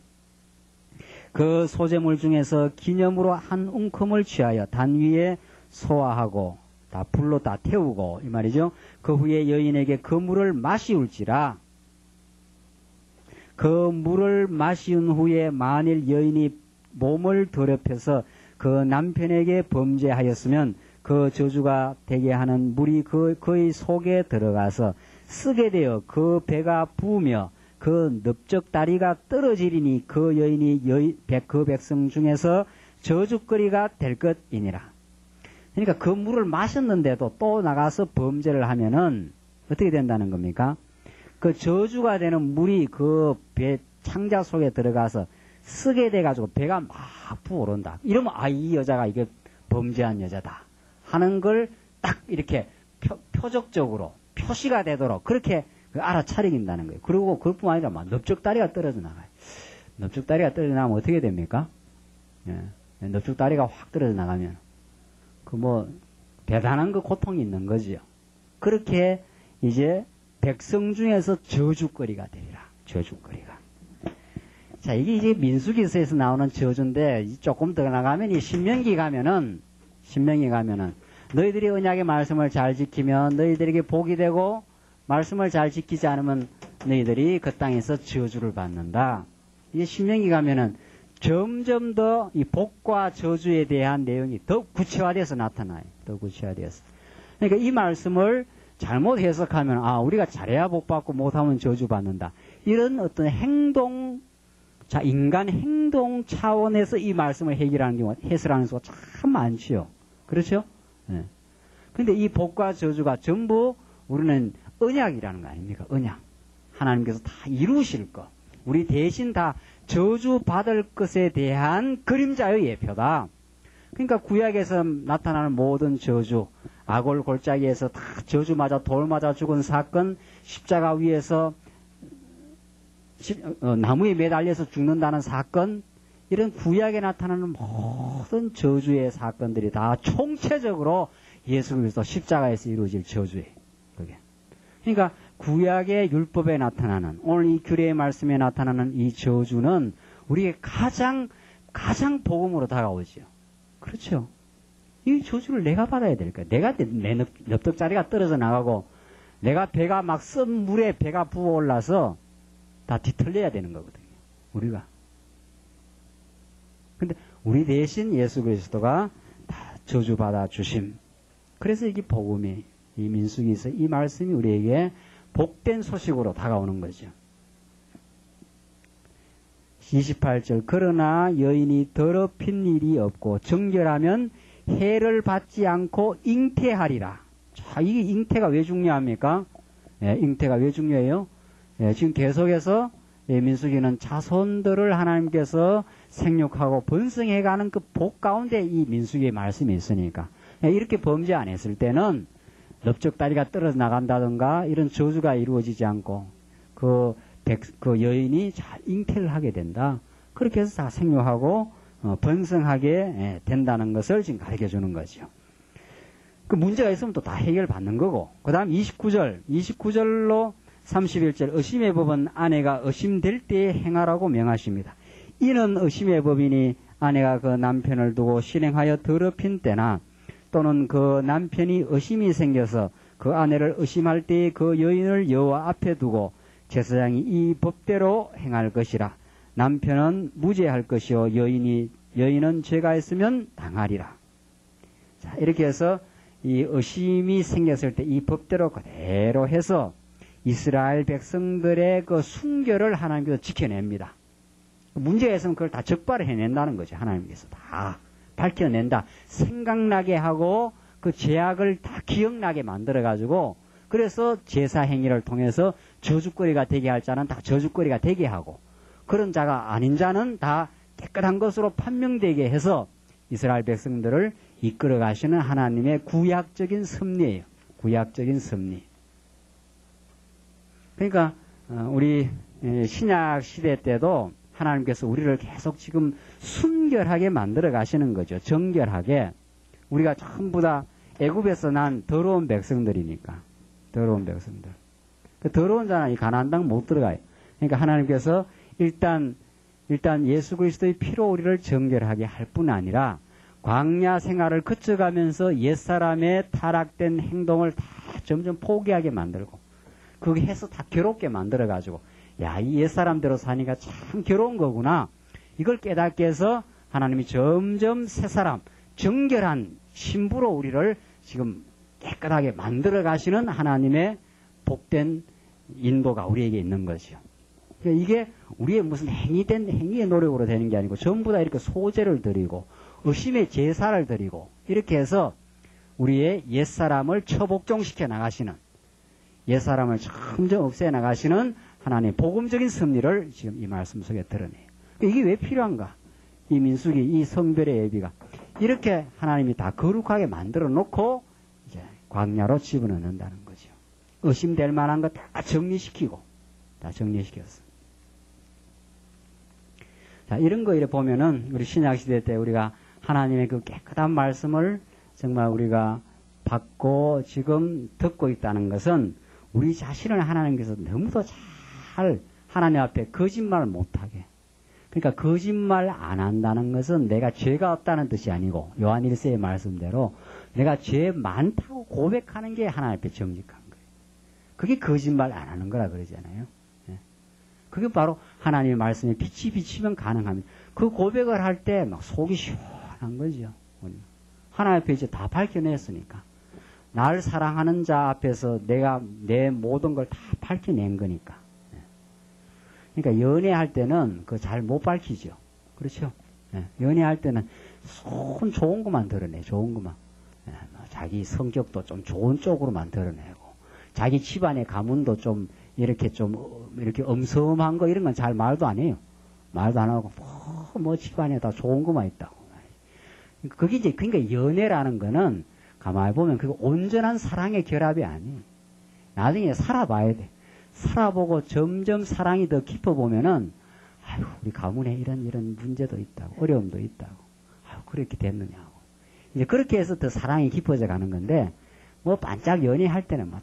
그 소재물 중에서 기념으로 한 웅큼을 취하여 단 위에 소화하고 다 불로 다 태우고, 이 말이죠. 그 후에 여인에게 그 물을 마시울지라. 그 물을 마신 후에 만일 여인이 몸을 더럽혀서 그 남편에게 범죄하였으면 그 저주가 되게 하는 물이 그의 속에 들어가서 쓰게 되어 그 배가 부으며 그 넓적다리가 떨어지리니 그 여인이 그 백성 중에서 저주거리가 될 것이니라. 그러니까 그 물을 마셨는데도 또 나가서 범죄를 하면은 어떻게 된다는 겁니까? 그 저주가 되는 물이 그 배 창자 속에 들어가서 쓰게 돼가지고 배가 막 부어오른다. 이러면 이 여자가 이게 범죄한 여자다 하는 걸 딱 이렇게 표적적으로 표시가 되도록 그렇게 알아차리긴다는 거예요. 그리고 그것뿐만 아니라 막 넓적다리가 떨어져 나가요. 넓적다리가 떨어져 나가면 어떻게 됩니까? 예. 넓적다리가 확 떨어져 나가면 대단한 그 고통이 있는 거지요. 그렇게 이제 백성 중에서 저주거리가 되리라. 저주거리가. 자, 이게 이제 민수기서에서 나오는 저주인데 조금 더 나가면 이 신명기 가면은 너희들이 언약의 말씀을 잘 지키면 너희들에게 복이 되고 말씀을 잘 지키지 않으면 너희들이 그 땅에서 저주를 받는다. 이제 신명기 가면은 점점 더 이 복과 저주에 대한 내용이 더 구체화돼서 나타나요. 더 구체화돼서. 그러니까 이 말씀을 잘못 해석하면 우리가 잘해야 복 받고 못하면 저주 받는다. 이런 어떤 인간 행동 차원에서 이 말씀을 해결하는 경우가 해설하는 수가 참 많지요. 그렇죠? 네. 근데 이 복과 저주가 전부 우리는 언약이라는 거 아닙니까? 언약. 하나님께서 다 이루실 것. 우리 대신 다 저주 받을 것에 대한 그림자의 예표다. 그러니까 구약에서 나타나는 모든 저주, 아골 골짜기에서 다 저주 맞아 돌 맞아 죽은 사건, 십자가 위에서 나무에 매달려서 죽는다는 사건, 이런 구약에 나타나는 모든 저주의 사건들이 다 총체적으로 예수 그리스도 십자가에서 이루어질 저주예요. 그게. 그러니까 구약의 율법에 나타나는 오늘 이 규례의 말씀에 나타나는 이 저주는 우리에게 가장 복음으로 다가오죠. 그렇죠. 이 저주를 내가 받아야 될까? 내가 내 넙떡자리가 떨어져 나가고 내가 배가 막 쓴 물에 배가 부어올라서 다 뒤틀려야 되는 거거든요. 우리가. 근데 우리 대신 예수 그리스도가 다 저주받아 주심. 그래서 이게 복음이 이 민수기에서 이 말씀이 우리에게 복된 소식으로 다가오는 거죠. 28절 그러나 여인이 더럽힌 일이 없고 정결하면 해를 받지 않고 잉태하리라. 자, 이게 잉태가 왜 중요합니까? 잉태가 왜 중요해요? 지금 계속해서 민수기는 자손들을 하나님께서 생육하고 번성해가는 그 복 가운데 이 민수기의 말씀이 있으니까 이렇게 범죄 안 했을 때는 넓적다리가 떨어져 나간다든가 이런 저주가 이루어지지 않고 그 여인이 잘 잉태를 하게 된다. 그렇게 해서 다 생육하고 번성하게 된다는 것을 지금 가르쳐 주는 거죠. 그 문제가 있으면 또 다 해결받는 거고. 그 다음 29절로 31절 의심의 법은 아내가 의심될 때에 행하라고 명하십니다. 이는 의심의 법이니 아내가 그 남편을 두고 실행하여 더럽힌 때나 또는 그 남편이 의심이 생겨서 그 아내를 의심할 때에 그 여인을 여호와 앞에 두고 제사장이 이 법대로 행할 것이라. 남편은 무죄할 것이요 여인은 죄가 있으면 당하리라. 자, 이렇게 해서 이 의심이 생겼을 때 이 법대로 그대로 해서 이스라엘 백성들의 그 순결을 하나님께서 지켜냅니다. 문제가 있으면 그걸 다 적발을 해낸다는 거죠. 하나님께서 다 밝혀낸다. 생각나게 하고 그 죄악을 다 기억나게 만들어가지고 그래서 제사 행위를 통해서 저주거리가 되게 할 자는 다 저주거리가 되게 하고 그런 자가 아닌 자는 다 깨끗한 것으로 판명되게 해서 이스라엘 백성들을 이끌어 가시는 하나님의 구약적인 섭리예요. 구약적인 섭리. 그러니까 우리 신약 시대 때도 하나님께서 우리를 계속 지금 순결하게 만들어 가시는 거죠. 정결하게. 우리가 전부 다 애굽에서 난 더러운 백성들이니까. 더러운 백성들. 그 더러운 자는 이 가나안 땅 못 들어가요. 그러니까 하나님께서 일단 예수 그리스도의 피로 우리를 정결하게 할 뿐 아니라 광야 생활을 거쳐가면서 옛사람의 타락된 행동을 다 점점 포기하게 만들고 그게 해서 다 괴롭게 만들어가지고 야, 이 옛사람대로 사니까 참 괴로운 거구나. 이걸 깨닫게 해서 하나님이 점점 새사람, 정결한 신부로 우리를 지금 깨끗하게 만들어 가시는 하나님의 복된 인도가 우리에게 있는 거죠. 그러니까 이게 우리의 무슨 행위의 노력으로 되는 게 아니고 전부 다 이렇게 소제를 드리고 의심의 제사를 드리고 이렇게 해서 우리의 옛사람을 처복종시켜 나가시는, 옛사람을 점점 없애 나가시는 하나님의 복음적인 섭리를 지금 이 말씀 속에 드러내요. 이게 왜 필요한가? 이 민수기, 이 성별의 예비가 이렇게 하나님이 다 거룩하게 만들어 놓고 이제 광야로 집어넣는다는 거죠. 의심될 만한 거 다 정리시키고, 다 정리시켰어. 자, 이런 거 이렇게 보면은 우리 신약시대 때 우리가 하나님의 그 깨끗한 말씀을 정말 우리가 받고 지금 듣고 있다는 것은 우리 자신을 하나님께서 너무도 잘 하나님 앞에 거짓말 못하게. 그러니까 거짓말 안 한다는 것은 내가 죄가 없다는 뜻이 아니고 요한 1세의 말씀대로 내가 죄 많다고 고백하는 게 하나님 앞에 정직한 거예요. 그게 거짓말 안 하는 거라 그러잖아요. 그게 바로 하나님의 말씀에 빛이 비치면 가능합니다. 그 고백을 할 때 막 속이 시원한 거죠. 하나님 앞에 이제 다 밝혀냈으니까. 날 사랑하는 자 앞에서 내가 내 모든 걸 다 밝혀낸 거니까. 그러니까 연애할 때는 그거 잘 못 밝히죠. 그렇죠? 연애할 때는 손 좋은 것만 드러내, 좋은 것만. 자기 성격도 좀 좋은 쪽으로만 드러내고, 자기 집안의 가문도 좀 이렇게 엄섬한 거 이런 건 잘 말도 안 해요. 말도 안 하고, 뭐 집안에 다 좋은 것만 있다고. 그게 이제, 그러니까 연애라는 거는 가만히 보면 그게 온전한 사랑의 결합이 아니에요. 나중에 살아봐야 돼. 살아보고 점점 사랑이 더 깊어보면은, 아유, 우리 가문에 이런 문제도 있다고, 어려움도 있다고. 아유, 그렇게 됐느냐고. 이제 그렇게 해서 더 사랑이 깊어져 가는 건데, 뭐 반짝 연애할 때는 뭐,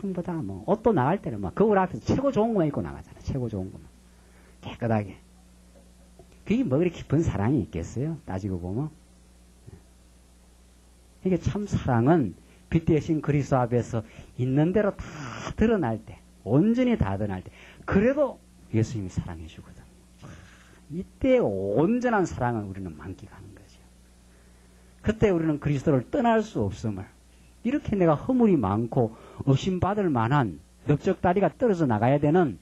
참보다 뭐, 옷도 나갈 때는 막 거울 앞에서 최고 좋은 것만 입고 나가잖아. 최고 좋은 것만. 깨끗하게. 그게 뭐 그렇게 깊은 사랑이 있겠어요? 따지고 보면. 이게 참 사랑은 빛 대신 그리스도 앞에서 있는 대로 다 드러날 때, 온전히 다 드러날 때, 그래도 예수님이 사랑해 주거든. 이때 온전한 사랑을 우리는 만끽하는 거죠. 그때 우리는 그리스도를 떠날 수 없음을, 이렇게 내가 허물이 많고 의심받을 만한 넓적다리가 떨어져 나가야 되는,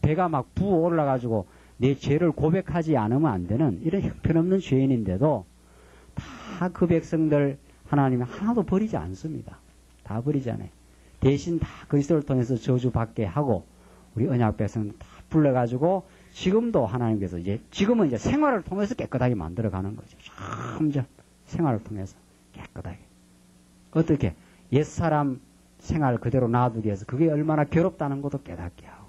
배가 막 부어 올라가지고 내 죄를 고백하지 않으면 안 되는 이런 형편없는 죄인인데도 다 그 백성들 하나님이 하나도 버리지 않습니다. 다 버리지 않아요. 대신 다 그리스도를 통해서 저주받게 하고 우리 언약 백성 다 불러가지고 지금도 하나님께서 지금은 이제 생활을 통해서 깨끗하게 만들어가는 거죠. 점점 생활을 통해서 깨끗하게. 어떻게? 옛사람 생활 그대로 놔두기 위해서 그게 얼마나 괴롭다는 것도 깨닫게 하고.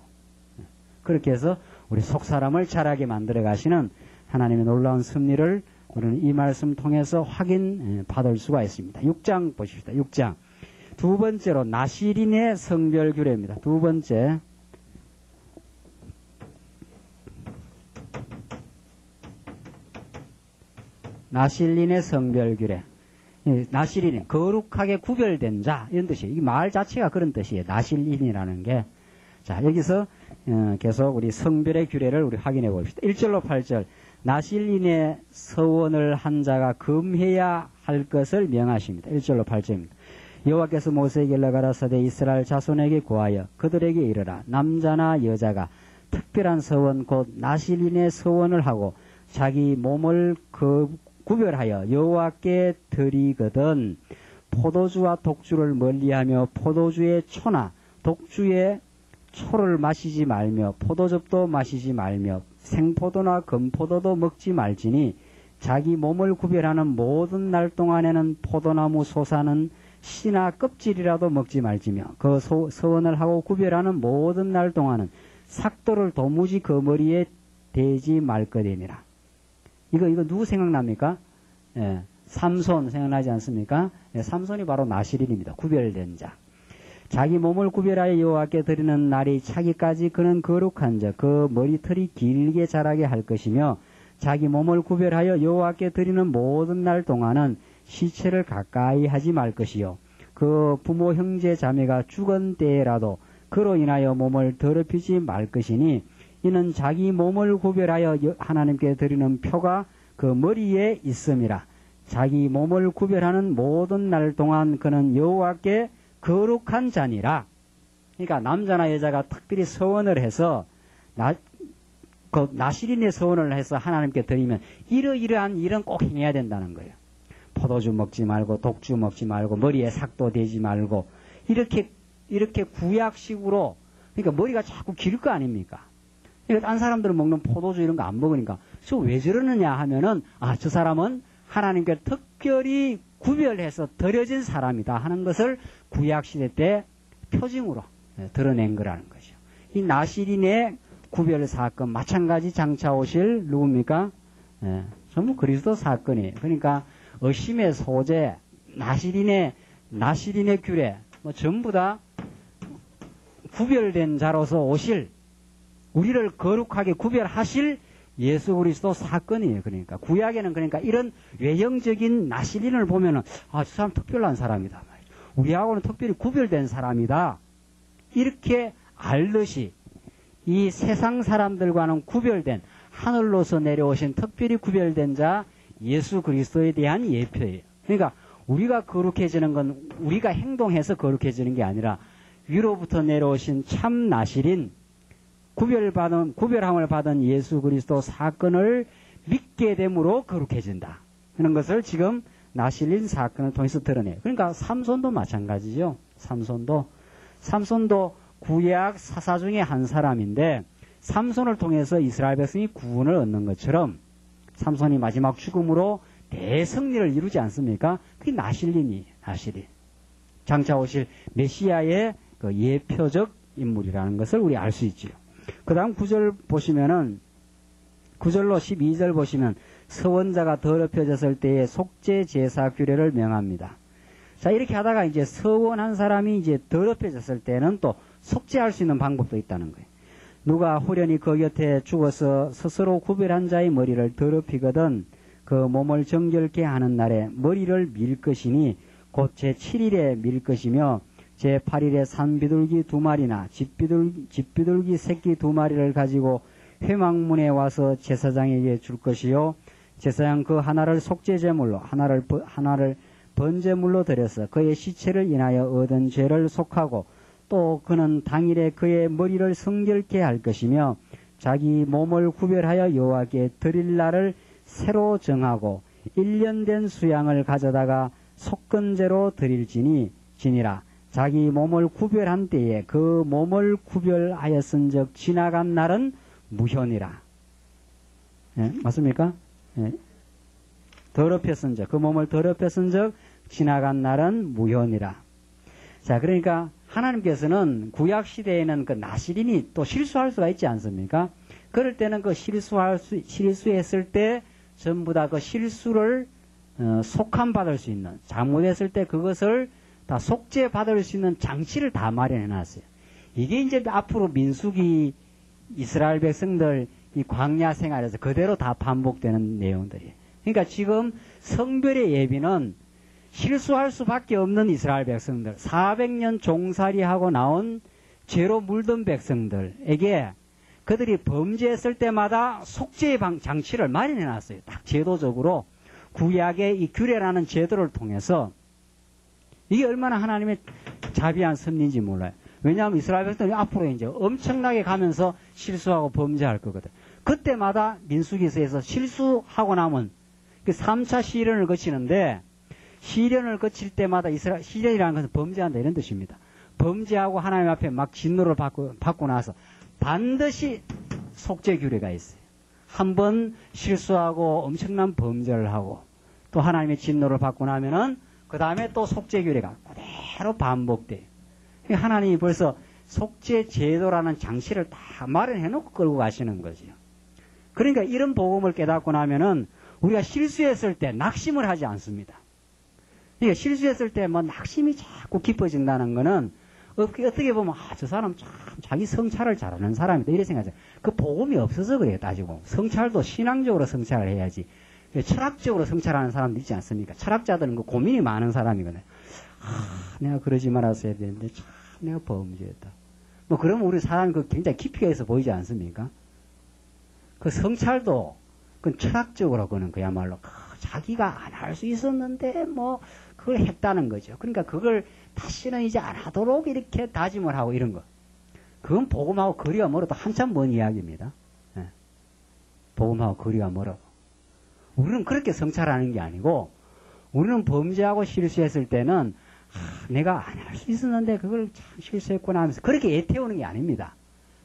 그렇게 해서 우리 속사람을 자라게 만들어 가시는 하나님의 놀라운 섭리를 우리는 이 말씀 통해서 확인 받을 수가 있습니다. 6장 보십시다. 6장. 두 번째로 나실인의 성별 규례입니다. 두 번째. 나실인의 성별 규례. 나실인은 거룩하게 구별된 자 이런 뜻이에요. 이 말 자체가 그런 뜻이에요. 나실인이라는 게. 자, 여기서 계속 우리 성별의 규례를 우리 확인해 봅시다. 1절로 8절. 나실인의 서원을 한 자가 금해야 할 것을 명하십니다. 1절로 8절입니다. 여호와께서 모세에게 가라사대 이스라엘 자손에게 구하여 그들에게 이르라. 남자나 여자가 특별한 서원 곧 나실인의 서원을 하고 자기 몸을 구별하여 여호와께 드리거든 포도주와 독주를 멀리하며 포도주의 초나 독주의 초를 마시지 말며 포도즙도 마시지 말며 생포도나 금포도도 먹지 말지니 자기 몸을 구별하는 모든 날 동안에는 포도나무 솟아는 씨나 껍질이라도 먹지 말지며 그 서원을 하고 구별하는 모든 날 동안은 삭도를 도무지 그 머리에 대지 말 것이니라. 이거 누구 생각납니까? 예, 삼손 생각나지 않습니까? 예, 삼손이 바로 나실인입니다. 구별된 자. 자기 몸을 구별하여 여호와께 드리는 날이 차기까지 그는 거룩한 자, 그 머리털이 길게 자라게 할 것이며 자기 몸을 구별하여 여호와께 드리는 모든 날 동안은 시체를 가까이 하지 말 것이요. 그 부모 형제 자매가 죽은 때에라도 그로 인하여 몸을 더럽히지 말 것이니 이는 자기 몸을 구별하여 하나님께 드리는 표가 그 머리에 있음이라. 자기 몸을 구별하는 모든 날 동안 그는 여호와께 거룩한 자니라. 그러니까 남자나 여자가 특별히 서원을 해서 나시린의 서원을 해서 하나님께 드리면 이러이러한 일은 꼭 행해야 된다는 거예요. 포도주 먹지 말고 독주 먹지 말고 머리에 삭도 대지 말고 이렇게 구약식으로. 그러니까 머리가 자꾸 길 거 아닙니까? 그러니까 딴 사람들은 먹는 포도주 이런 거 안 먹으니까 저 왜 저러느냐 하면은 저 사람은 하나님께 특별히 구별해서 드려진 사람이다 하는 것을 구약시대 때 표징으로 드러낸 거라는 거죠. 이 나시린의 구별 사건 마찬가지 장차 오실 누굽니까? 전부 그리스도 사건이에요. 그러니까 어심의 소재, 나시린의 규례 전부 다 구별된 자로서 오실 우리를 거룩하게 구별하실 예수 그리스도 사건이에요. 그러니까 구약에는 그러니까 이런 외형적인 나시린을 보면은 저 사람 특별한 사람이다. 우리하고는 특별히 구별된 사람이다. 이렇게 알듯이 이 세상 사람들과는 구별된 하늘로서 내려오신 특별히 구별된 자 예수 그리스도에 대한 예표예요. 그러니까 우리가 거룩해지는 건 우리가 행동해서 거룩해지는 게 아니라 위로부터 내려오신 참 나시린 구별함을 받은 예수 그리스도 사건을 믿게 됨으로 거룩해진다. 하는 것을 지금 나시린 사건을 통해서 드러내요. 그러니까 삼손도 마찬가지죠. 삼손도 구약 사사 중에 한 사람인데 삼손을 통해서 이스라엘 백성이 구원을 얻는 것처럼 삼손이 마지막 죽음으로 대승리를 이루지 않습니까? 그게 나시린. 장차 오실 메시아의 그 예표적 인물이라는 것을 우리 알 수 있지요. 그 다음 9절 보시면은 9절로 12절 보시면 서원자가 더럽혀졌을 때의 속죄 제사 규례를 명합니다. 자, 이렇게 하다가 이제 서원한 사람이 이제 더럽혀졌을 때는 또 속죄할 수 있는 방법도 있다는 거예요. 누가 후련히 그 곁에 죽어서 스스로 구별한 자의 머리를 더럽히거든 그 몸을 정결케 하는 날에 머리를 밀 것이니 곧 제7일에 밀 것이며 제8일에 산비둘기 2마리나 집비둘기 새끼 2마리를 가지고 회막문에 와서 제사장에게 줄 것이요 제사장 그 하나를 속죄제물로 하나를 번제물로 드려서 그의 시체를 인하여 얻은 죄를 속하고 또 그는 당일에 그의 머리를 성결케 할 것이며 자기 몸을 구별하여 여호와께 드릴 날을 새로 정하고 1년 된 수양을 가져다가 속건제로 드릴지니라. 자기 몸을 구별한 때에 그 몸을 구별하였은즉 지나간 날은 무효니라. 맞습니까? 더럽혔은즉 그 몸을 더럽혔은즉 지나간 날은 무효니라. 자, 그러니까 하나님께서는 구약 시대에는 그 나시린이 또 실수할 수가 있지 않습니까? 그럴 때는 그 실수했을 때 전부 다 그 실수를 속함 받을 수 있는 잘못했을 때 그것을 다 속죄 받을 수 있는 장치를 다 마련해 놨어요. 이게 이제 앞으로 민수기 이스라엘 백성들 이 광야 생활에서 그대로 다 반복되는 내용들이에요. 그러니까 지금 성별의 예비는 실수할 수밖에 없는 이스라엘 백성들 400년 종살이하고 나온 죄로 물든 백성들에게 그들이 범죄했을 때마다 속죄의 장치를 마련해 놨어요. 딱 제도적으로 구약의 이 규례라는 제도를 통해서 이게 얼마나 하나님의 자비한 섭리인지 몰라요. 왜냐하면 이스라엘 백성들이 앞으로 이제 엄청나게 가면서 실수하고 범죄할 거거든. 그때마다 민수기서에서 실수하고 나면 그 3차 시련을 거치는데 시련을 거칠 때마다 시련이라는 것은 범죄한다 이런 뜻입니다. 범죄하고 하나님 앞에 막 진노를 받고 나서 반드시 속죄 규례가 있어요. 한번 실수하고 엄청난 범죄를 하고 또 하나님의 진노를 받고 나면은 그 다음에 또 속죄 규례가 그대로 반복돼요. 하나님이 벌써 속죄 제도라는 장치를 다 마련해 놓고 끌고 가시는 거죠. 그러니까 이런 복음을 깨닫고 나면은 우리가 실수했을 때 낙심을 하지 않습니다. 그러니까 실수했을 때 뭐 낙심이 자꾸 깊어진다는 거는 어떻게 보면 저 사람 참 자기 성찰을 잘하는 사람이다 이렇게 생각하죠. 그 복음이 없어서 그래요. 따지고 성찰도 신앙적으로 성찰을 해야지. 철학적으로 성찰하는 사람도 있지 않습니까? 철학자들은 그 고민이 많은 사람이거든요. 내가 그러지 말았어야 되는데 참 내가 범죄했다. 뭐 그러면 우리 사람이 그 굉장히 깊이가 있어 보이지 않습니까? 그 성찰도 그 철학적으로 그는 그야말로 자기가 안 할 수 있었는데 뭐 그걸 했다는 거죠. 그러니까 그걸 다시는 이제 안 하도록 이렇게 다짐을 하고 이런 거. 그건 복음하고 거리가 멀어도 한참 먼 이야기입니다. 예. 복음하고 거리가 멀어도. 우리는 그렇게 성찰하는 게 아니고 우리는 범죄하고 실수했을 때는 내가 안 할 수 있었는데 그걸 참 실수했구나 하면서 그렇게 애태우는 게 아닙니다.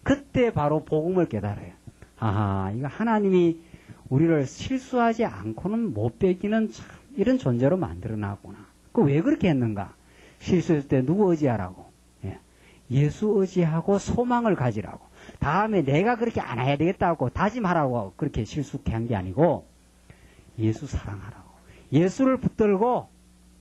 그때 바로 복음을 깨달아요. 아하, 이거 하나님이 우리를 실수하지 않고는 못 베기는 참 이런 존재로 만들어놨구나. 그 왜 그렇게 했는가? 실수했을 때 누구 의지하라고? 예. 예수 의지하고 소망을 가지라고. 다음에 내가 그렇게 안 해야 되겠다고 다짐하라고 그렇게 실수케 한 게 아니고 예수 사랑하라고. 예수를 붙들고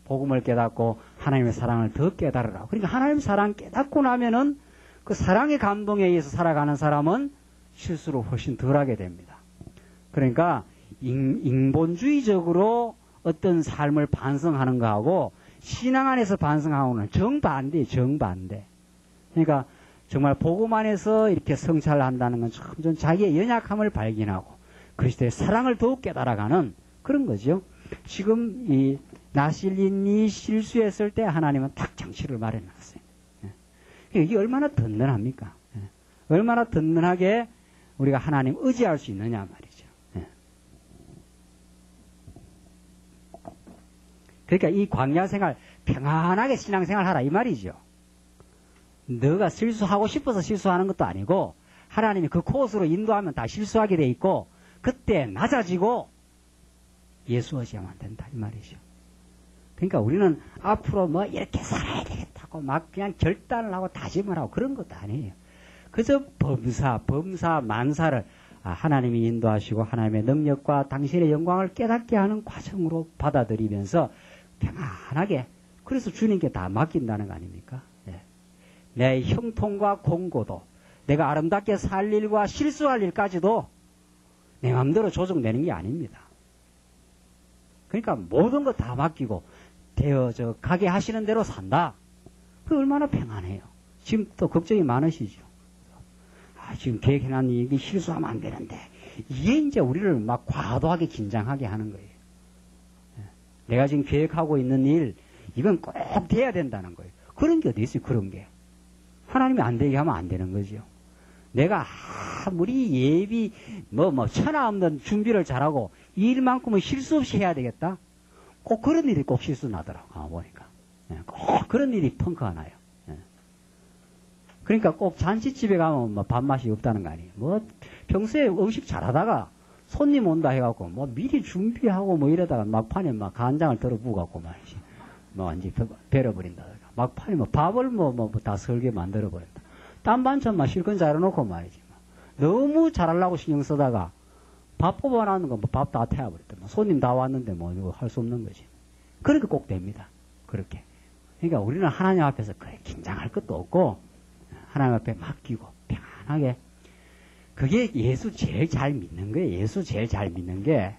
복음을 깨닫고 하나님의 사랑을 더 깨달으라고. 그러니까 하나님의 사랑 깨닫고 나면은 그 사랑의 감동에 의해서 살아가는 사람은 실수를 훨씬 덜 하게 됩니다. 그러니까 인본주의적으로 어떤 삶을 반성하는 거하고 신앙 안에서 반성하고는 정반대예요. 정반대. 그러니까 정말 복음 안에서 이렇게 성찰을 한다는 건 참 자기의 연약함을 발견하고 그리스도의 사랑을 더욱 깨달아가는 그런 거죠. 지금 이 나실린이 실수했을 때 하나님은 탁 장치를 마련해놨어요. 이게 얼마나 든든합니까? 얼마나 든든하게 우리가 하나님 의지할 수 있느냐 말이죠. 그러니까 이 광야 생활 평안하게 신앙생활 하라 이 말이죠. 너가 실수하고 싶어서 실수하는 것도 아니고 하나님이 그 코스로 인도하면 다 실수하게 돼 있고 그때 낮아지고 예수 의지하면 된다 이 말이죠. 그러니까 우리는 앞으로 뭐 이렇게 살아야 되겠다고 막 그냥 결단을 하고 다짐을 하고 그런 것도 아니에요. 그저 범사, 만사를 하나님이 인도하시고 하나님의 능력과 당신의 영광을 깨닫게 하는 과정으로 받아들이면서 평안하게 그래서 주님께 다 맡긴다는 거 아닙니까? 네. 내 형통과 공고도 내가 아름답게 살 일과 실수할 일까지도 내 마음대로 조정되는 게 아닙니다. 그러니까 모든 거 다 맡기고 되어져 가게 하시는 대로 산다. 그 얼마나 평안해요. 지금 또 걱정이 많으시죠. 지금 계획해놨는 얘기 실수하면 안 되는데 이게 이제 우리를 막 과도하게 긴장하게 하는 거예요. 내가 지금 계획하고 있는 일 이건 꼭 돼야 된다는 거예요. 그런 게 어디 있어요. 그런 게. 하나님이 안 되게 하면 안 되는 거죠. 내가 아무리 예비 천하 없는 준비를 잘하고 일만큼은 실수 없이 해야 되겠다. 꼭 그런 일이 꼭 실수 나더라고. 보니까. 꼭 그런 일이 펑크가 나요. 그러니까 꼭 잔치집에 가면 뭐 밥맛이 없다는 거 아니에요. 뭐 평소에 음식 잘하다가 손님 온다 해갖고 뭐 미리 준비하고 뭐 이러다가 막판에 막 간장을 덜어 부어갖고 말이지. 뭐 완전히 베려버린다. 막판에 뭐 밥을 다 설계 만들어버린다. 딴 반찬만 실컷 잘해놓고 말이지. 너무 잘하려고 신경 쓰다가 밥 뽑아놨는 거 뭐 밥 다 태워버렸다. 손님 다 왔는데 뭐 이거 할 수 없는 거지. 그렇게 꼭 됩니다. 그렇게. 그러니까 우리는 하나님 앞에서 그래 긴장할 것도 없고 하나님 앞에 맡기고 편하게. 그게 예수 제일 잘 믿는 거예요. 예수 제일 잘 믿는 게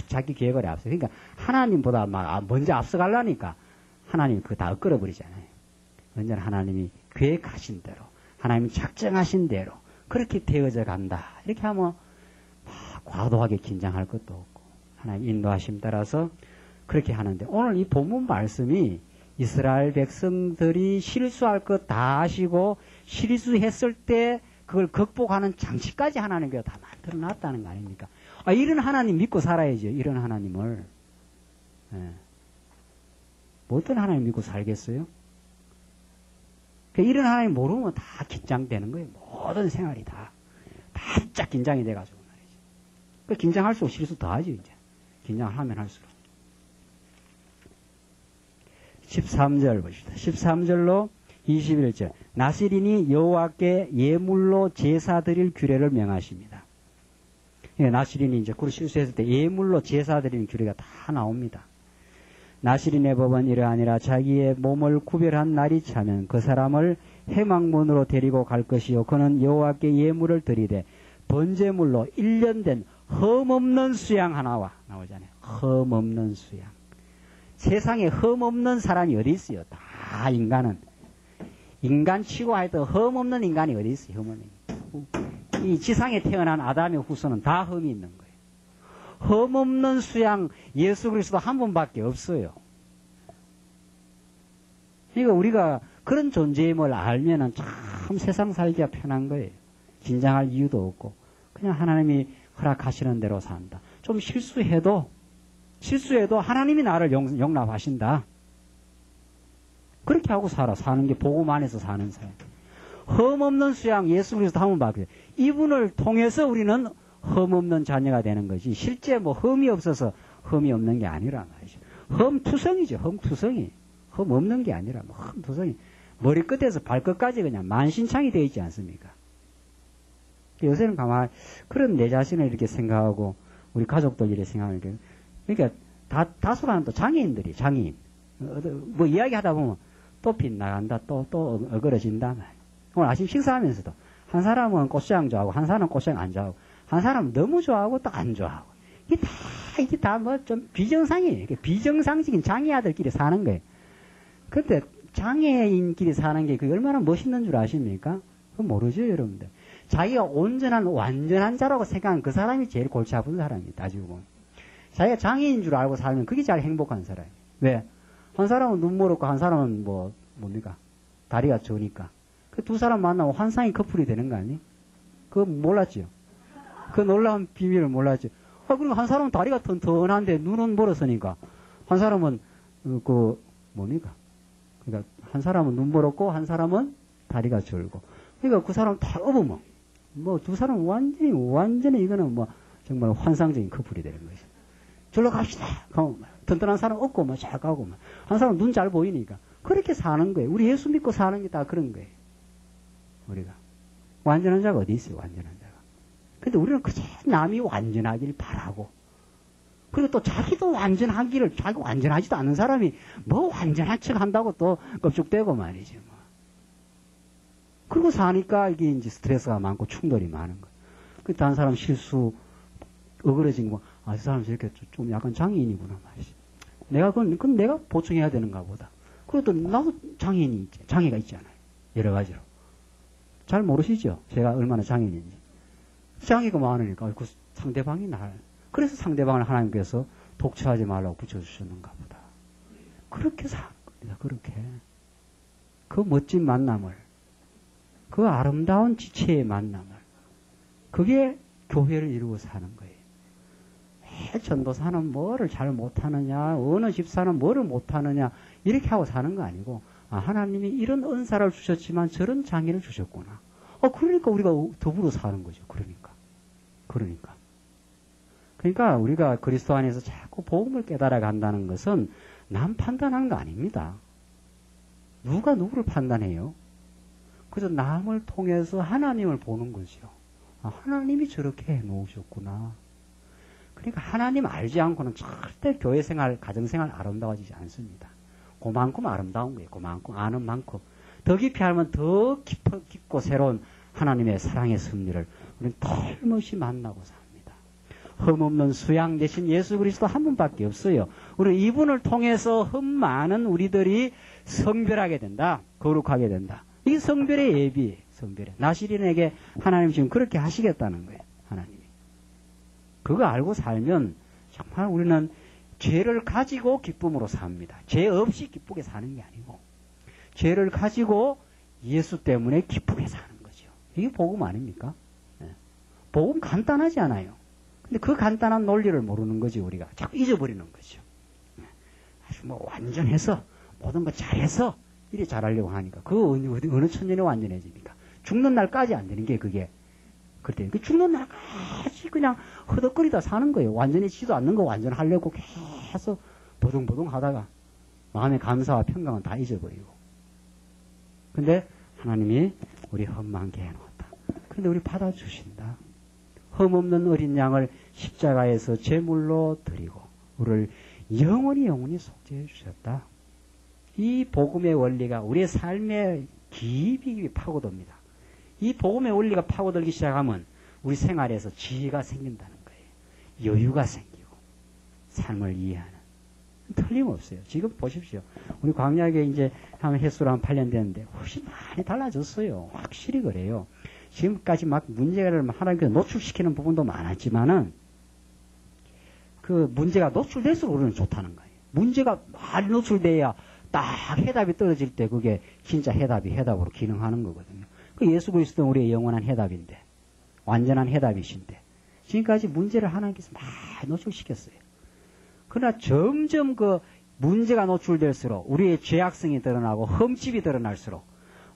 자기 계획을 앞서. 그러니까 하나님보다 막 먼저 앞서가려니까 하나님이 그거 다 엇걸어버리잖아요. 언제나 하나님이 계획하신 대로 하나님이 작정하신 대로 그렇게 되어져 간다. 이렇게 하면 과도하게 긴장할 것도 없고 하나님 인도하심 따라서 그렇게 하는데 오늘 이 본문 말씀이 이스라엘 백성들이 실수할 것 다 아시고 실수했을 때 그걸 극복하는 장치까지 하나님께서 다 만들어 놨다는 거 아닙니까? 이런 하나님 믿고 살아야죠. 이런 하나님을. 뭐 어떤 하나님 믿고 살겠어요? 이런 하나님 모르면 다 긴장되는 거예요. 모든 생활이 다 바짝 긴장이 돼가지고 말이죠. 긴장할수록 실수 더 하죠. 이제 긴장을 하면 할수록. 13절 보십시다. 13절로 21절. 나실인이 여호와께 예물로 제사 드릴 규례를 명하십니다. 나실인이 이제 그걸 실수했을 때 예물로 제사 드리는 규례가 다 나옵니다. 나실인의 법은 이러하니라. 자기의 몸을 구별한 날이 차면 그 사람을 회막문으로 데리고 갈 것이요 그는 여호와께 예물을 드리되 번제물로 1년 된 흠없는 수양 하나와 나오잖아요. 흠없는 수양. 세상에 흠없는 사람이 어디 있어요? 다 인간은 인간치고 하여튼 흠 없는 인간이 어디 있어요? 흠 없는 인간. 이 지상에 태어난 아담의 후손은 다 흠이 있는 거예요. 흠 없는 수양 예수 그리스도 한 분밖에 없어요. 그러니까 우리가 그런 존재임을 알면은 참 세상 살기가 편한 거예요. 긴장할 이유도 없고 그냥 하나님이 허락하시는 대로 산다. 좀 실수해도 하나님이 나를 용납하신다. 그렇게 하고 사는 게 복음 안에서 사는 삶. 흠 없는 수양 예수 그리스도 한 분밖에. 이분을 통해서 우리는 흠 없는 자녀가 되는 거지. 실제 뭐 흠이 없어서 흠이 없는 게 아니라 말이죠. 흠투성이죠. 흠투성이. 흠 없는 게 아니라 뭐 흠투성이. 머리끝에서 발끝까지 그냥 만신창이 되어 있지 않습니까? 요새는 가만 그런 내 자신을 이렇게 생각하고 우리 가족들 이렇게 생각하니까 그러니까 다수가는 또 장애인들이 장애인. 뭐 이야기하다 보면 또 빗나간다, 또 어그러진다. 오늘 아침 식사하면서도 한 사람은 고추장 좋아하고 한 사람은 고추장 안 좋아하고 한 사람은 너무 좋아하고 또 안 좋아하고 이게 다 뭐 좀 비정상이에요. 비정상적인 장애아들끼리 사는 거예요. 근데 장애인끼리 사는 게 그게 얼마나 멋있는 줄 아십니까? 그거 모르죠, 여러분들. 자기가 온전한 완전한 자라고 생각하는 그 사람이 제일 골치 아픈 사람이에요. 따지고 보면. 자기가 장애인 줄 알고 살면 그게 제일 행복한 사람이에요. 왜? 한 사람은 눈물 없고 한 사람은 뭡니까? 다리가 좋으니까. 그 두 사람 만나면 환상의 커플이 되는 거 아니? 그거 몰랐죠? 그 놀라운 비밀을 몰랐죠? 그리고 한 사람은 다리가 튼튼한데 눈은 멀었으니까. 한 사람은, 뭡니까? 그러니까 한 사람은 눈 멀었고 한 사람은 다리가 절고. 그러니까 그 사람 다 업으면, 두 사람 완전히 이거는 정말 환상적인 커플이 되는 거죠. 절로 갑시다. 튼튼한 사람 없고 쫙 가고 한 사람 눈 잘 보이니까 그렇게 사는 거예요. 우리 예수 믿고 사는 게 다 그런 거예요. 우리가 완전한 자가 어디 있어요? 완전한 자가. 근데 우리는 그저 남이 완전하길 바라고 그리고 또 자기도 완전하기를 자기 완전하지도 않는 사람이 뭐 완전한 척 한다고 또 껍죽대고 말이죠. 그러고 사니까 이게 이제 스트레스가 많고 충돌이 많은 거예요. 그 다른 사람 실수 어그러진 거, 이 사람 저렇게 좀 약간 장애인이구나 말이지. 그건 내가 보충해야 되는가 보다. 그리고 또 나도 장애가 있잖아요. 여러 가지로. 잘 모르시죠? 제가 얼마나 장애인인지. 장애가 많으니까 그 상대방이 그래서 상대방을 하나님께서 독처하지 말라고 붙여주셨는가 보다. 그렇게 사는 겁니다. 그렇게. 그 멋진 만남을, 그 아름다운 지체의 만남을, 그게 교회를 이루고 사는 거예요. 왜 전도사는 뭐를 잘 못하느냐, 어느 집사는 뭐를 못하느냐, 이렇게 하고 사는 거 아니고, 하나님이 이런 은사를 주셨지만 저런 장애를 주셨구나. 그러니까 우리가 더불어 사는 거죠. 그러니까 우리가 그리스도 안에서 자꾸 복음을 깨달아 간다는 것은 남 판단하는 거 아닙니다. 누가 누구를 판단해요? 그래서 남을 통해서 하나님을 보는 거죠. 하나님이 저렇게 해놓으셨구나. 그러니까 하나님 알지 않고는 절대 교회 생활, 가정 생활 아름다워지지 않습니다. 그만큼 아름다운 거예요. 그만큼 아는 만큼. 더 깊이 알면 더 깊고 새로운 하나님의 사랑의 섭리를 우리는 털없이 만나고 삽니다. 흠없는 수양 대신 예수 그리스도 한 분밖에 없어요. 우리는 이분을 통해서 흠 많은 우리들이 성별하게 된다. 거룩하게 된다. 이게 성별의 예비예요. 성별의. 나시린에게 하나님 지금 그렇게 하시겠다는 거예요. 하나님이. 그거 알고 살면 정말 우리는 죄를 가지고 기쁨으로 삽니다. 죄 없이 기쁘게 사는 게 아니고 죄를 가지고 예수 때문에 기쁘게 사는 거죠. 이게 복음 아닙니까? 네. 복음 간단하지 않아요. 근데 그 간단한 논리를 모르는 거지 우리가. 자꾸 잊어버리는 거죠. 네. 아주 완전해서 모든 거 잘해서 이래 잘하려고 하니까 그 어느 천년에 완전해집니까? 죽는 날까지 안 되는 게 그게. 그때 그 죽는 날까지 그냥 허덕거리다 사는 거예요. 완전해지도 않는 거 완전하려고 계속 보동보동 하다가 마음의 감사와 평강은 다 잊어버리고. 근데 하나님이 우리 흠 많게 해놓았다. 근데 우리 받아주신다. 흠 없는 어린 양을 십자가에서 제물로 드리고 우리를 영원히 속죄해 주셨다. 이 복음의 원리가 우리의 삶에 깊이 파고듭니다. 이 복음의 원리가 파고들기 시작하면 우리 생활에서 지혜가 생긴다는 거예요. 여유가 생기고 삶을 이해하는. 틀림없어요. 지금 보십시오. 우리 광야에 이제 한 횟수로 한 8년 됐는데 훨씬 많이 달라졌어요. 확실히 그래요. 지금까지 막 문제를 하나님께서 노출시키는 부분도 많았지만은 그 문제가 노출될수록 우리는 좋다는 거예요. 문제가 많이 노출돼야 딱 해답이 떨어질 때 그게 진짜 해답으로 기능하는 거거든요. 그 예수 그리스도는 우리의 영원한 해답인데, 완전한 해답이신데, 지금까지 문제를 하나님께서 많이 노출시켰어요. 그러나 점점 그 문제가 노출될수록 우리의 죄악성이 드러나고 흠집이 드러날수록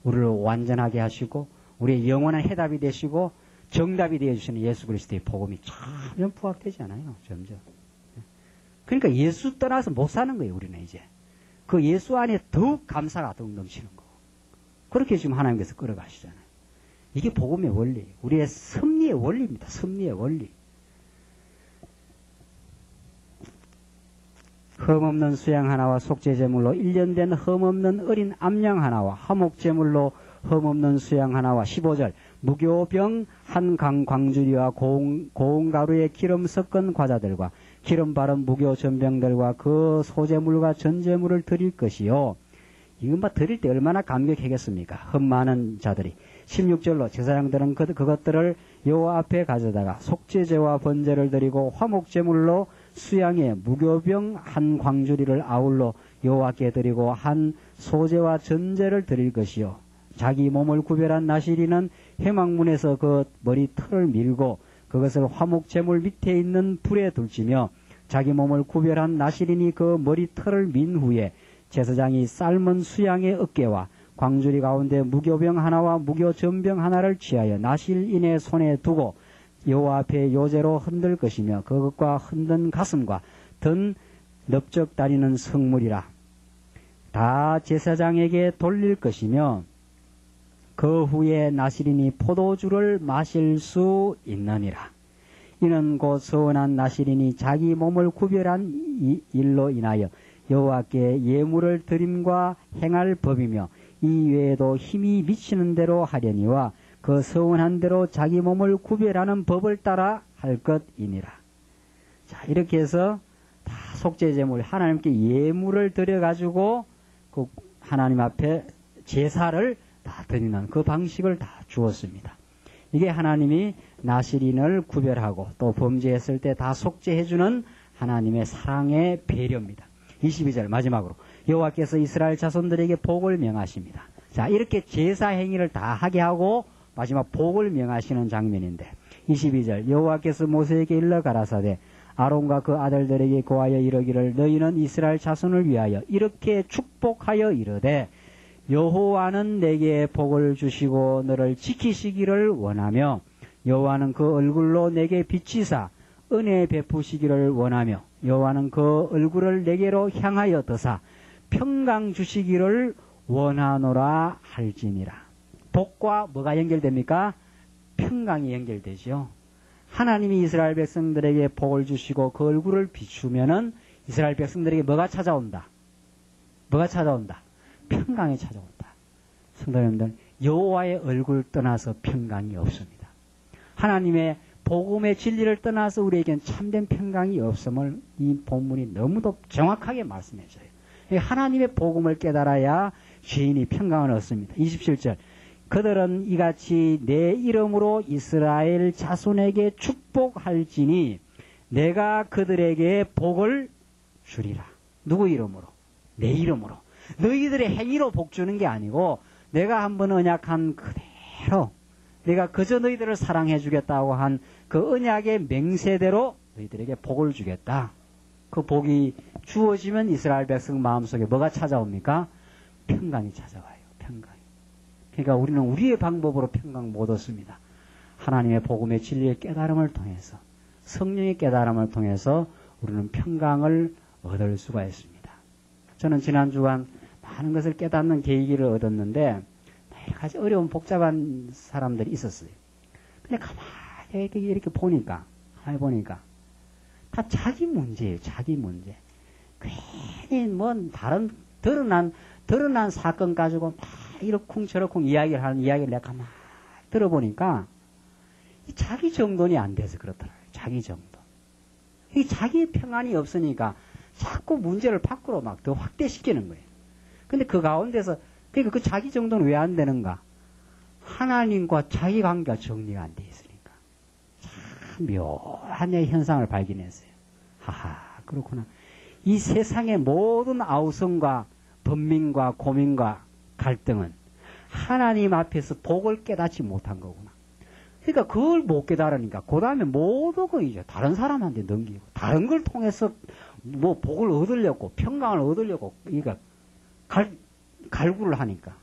우리를 완전하게 하시고 우리의 영원한 해답이 되시고 정답이 되어주시는 예수 그리스도의 복음이 점점 부각되지 않아요. 점점. 그러니까 예수 떠나서 못 사는 거예요. 우리는 이제. 그 예수 안에 더욱 감사가 더욱 넘치는 거고. 그렇게 지금 하나님께서 끌어가시잖아요. 이게 복음의 원리, 우리의 섭리의 원리입니다. 섭리의 원리. 흠없는 수양 하나와 속죄제물로 1년 된 흠없는 어린 암양 하나와 화목제물로 흠없는 수양 하나와 15절 무교병 한 강 광주리와 고운가루에 기름 섞은 과자들과 기름 바른 무교 전병들과 그 소제물과 전제물을 드릴 것이요. 이건 뭐 드릴 때 얼마나 감격하겠습니까? 흠 많은 자들이. 16절로 제사장들은 그것들을 여호와 앞에 가져다가 속죄제와 번제를 드리고 화목제물로 수양에 무교병 한 광주리를 아울러 여호와께 드리고 한 소제와 전제를 드릴 것이요. 자기 몸을 구별한 나시리는 회막문에서 그 머리 털을 밀고 그것을 화목제물 밑에 있는 불에 둘지며 자기 몸을 구별한 나시린이 그 머리 털을 민 후에 제사장이 삶은 수양의 어깨와 광주리 가운데 무교병 하나와 무교전병 하나를 취하여 나실인의 손에 두고 여호와 앞에 요제로 흔들 것이며 그것과 흔든 가슴과 든 넓적 다리는 성물이라 다 제사장에게 돌릴 것이며 그 후에 나시린이 포도주를 마실 수 있느니라. 이는 곧 서원한 나시린이 자기 몸을 구별한 일로 인하여 여호와께 예물을 드림과 행할 법이며 이 외에도 힘이 미치는 대로 하려니와 그 서원한 대로 자기 몸을 구별하는 법을 따라 할 것이니라. 자, 이렇게 해서 다 속죄제물 하나님께 예물을 드려가지고 그 하나님 앞에 제사를 다 드리는 그 방식을 다 주었습니다. 이게 하나님이 나시린을 구별하고 또 범죄했을 때 다 속죄해주는 하나님의 사랑의 배려입니다. 22절 마지막으로 여호와께서 이스라엘 자손들에게 복을 명하십니다. 자, 이렇게 제사 행위를 다 하게 하고 마지막 복을 명하시는 장면인데 22절 여호와께서 모세에게 일러 가라사대 아론과 그 아들들에게 고하여 이르기를 너희는 이스라엘 자손을 위하여 이렇게 축복하여 이르되 여호와는 내게 복을 주시고 너를 지키시기를 원하며 여호와는 그 얼굴로 내게 비치사 은혜 베푸시기를 원하며 여호와는 그 얼굴을 내게로 향하여 드사 평강 주시기를 원하노라 할지니라. 복과 뭐가 연결됩니까? 평강이 연결되죠. 하나님이 이스라엘 백성들에게 복을 주시고 그 얼굴을 비추면은 이스라엘 백성들에게 뭐가 찾아온다? 뭐가 찾아온다? 평강이 찾아온다. 성도 여러분들, 여호와의 얼굴 떠나서 평강이 없습니다. 하나님의 복음의 진리를 떠나서 우리에겐 참된 평강이 없음을 이 본문이 너무도 정확하게 말씀해줘요. 하나님의 복음을 깨달아야 죄인이 평강을 얻습니다. 27절 그들은 이같이 내 이름으로 이스라엘 자손에게 축복할지니 내가 그들에게 복을 주리라. 누구 이름으로? 내 이름으로. 너희들의 행위로 복 주는 게 아니고 내가 한번 언약한 그대로 내가 그저 너희들을 사랑해 주겠다고 한 그 언약의 맹세대로 너희들에게 복을 주겠다. 그 복이 주어지면 이스라엘 백성 마음속에 뭐가 찾아옵니까? 평강이 찾아와요. 평강이. 그러니까 우리는 우리의 방법으로 평강 못 얻습니다. 하나님의 복음의 진리의 깨달음을 통해서 성령의 깨달음을 통해서 우리는 평강을 얻을 수가 있습니다. 저는 지난 주간 많은 것을 깨닫는 계기를 얻었는데 여러 가지 어려운 복잡한 사람들이 있었어요. 근데 가만히 이렇게 보니까 다 자기 문제예요. 자기 문제. 괜히 뭔 다른 드러난 사건 가지고 막 이러쿵저러쿵 이야기를 하는 이야기를 내가 가만히 들어보니까 자기 정돈이 안 돼서 그렇더라고요. 자기 정돈. 이 자기 평안이 없으니까 자꾸 문제를 밖으로 막 더 확대시키는 거예요. 근데 그 가운데서, 그러니까 그 자기 정도는 왜 안 되는가? 하나님과 자기 관계가 정리가 안 돼 있으니까. 참 묘한 현상을 발견했어요. 하하, 그렇구나. 이 세상의 모든 아우성과 번민과 고민과 갈등은 하나님 앞에서 복을 깨닫지 못한 거구나. 그러니까 그걸 못 깨달으니까 그 다음에 모든 거 이제 다른 사람한테 넘기고 다른 걸 통해서 뭐 복을 얻으려고 평강을 얻으려고 그러니까 갈구를 하니까.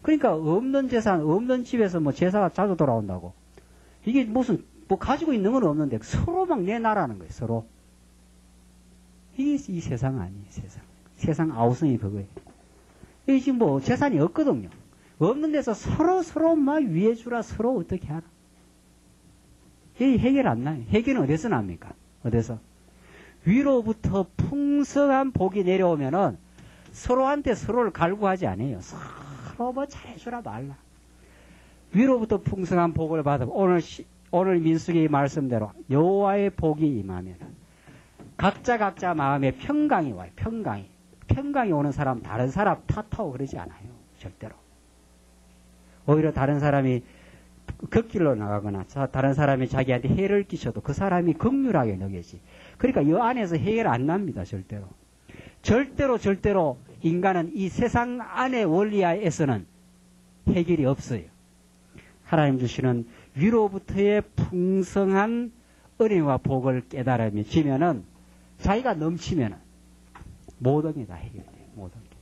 그러니까 없는 재산, 없는 집에서 뭐 제사가 자주 돌아온다고. 이게 무슨 뭐 가지고 있는 건 없는데 서로 막 내놔라는 거예요. 서로. 이게 이 세상 아니에요. 세상. 세상 아우성이 그거예요. 이게 지금 뭐 재산이 없거든요. 없는 데서 서로 막 위해 주라 서로 어떻게 하라. 이게 해결 안 나요. 해결은 어디서 납니까? 어디서? 위로부터 풍성한 복이 내려오면은 서로한테 서로를 갈구하지 않아요. 서로 뭐 잘해주라 말라. 위로부터 풍성한 복을 받으면 오늘 민수기 말씀대로 여호와의 복이 임하면 각자 마음에 평강이 와요. 평강이 오는 사람 다른 사람 탓하고 그러지 않아요. 절대로. 오히려 다른 사람이 걷길로 나가거나 다른 사람이 자기한테 해를 끼쳐도 그 사람이 긍휼하게 여기지. 그러니까 이 안에서 해결 안 납니다. 절대로 인간은 이 세상 안의 원리에서는 해결이 없어요. 하나님 주시는 위로부터의 풍성한 은혜와 복을 깨달으며 지면은 자기가 넘치면은 모든 게 다 해결돼요. 모든 게.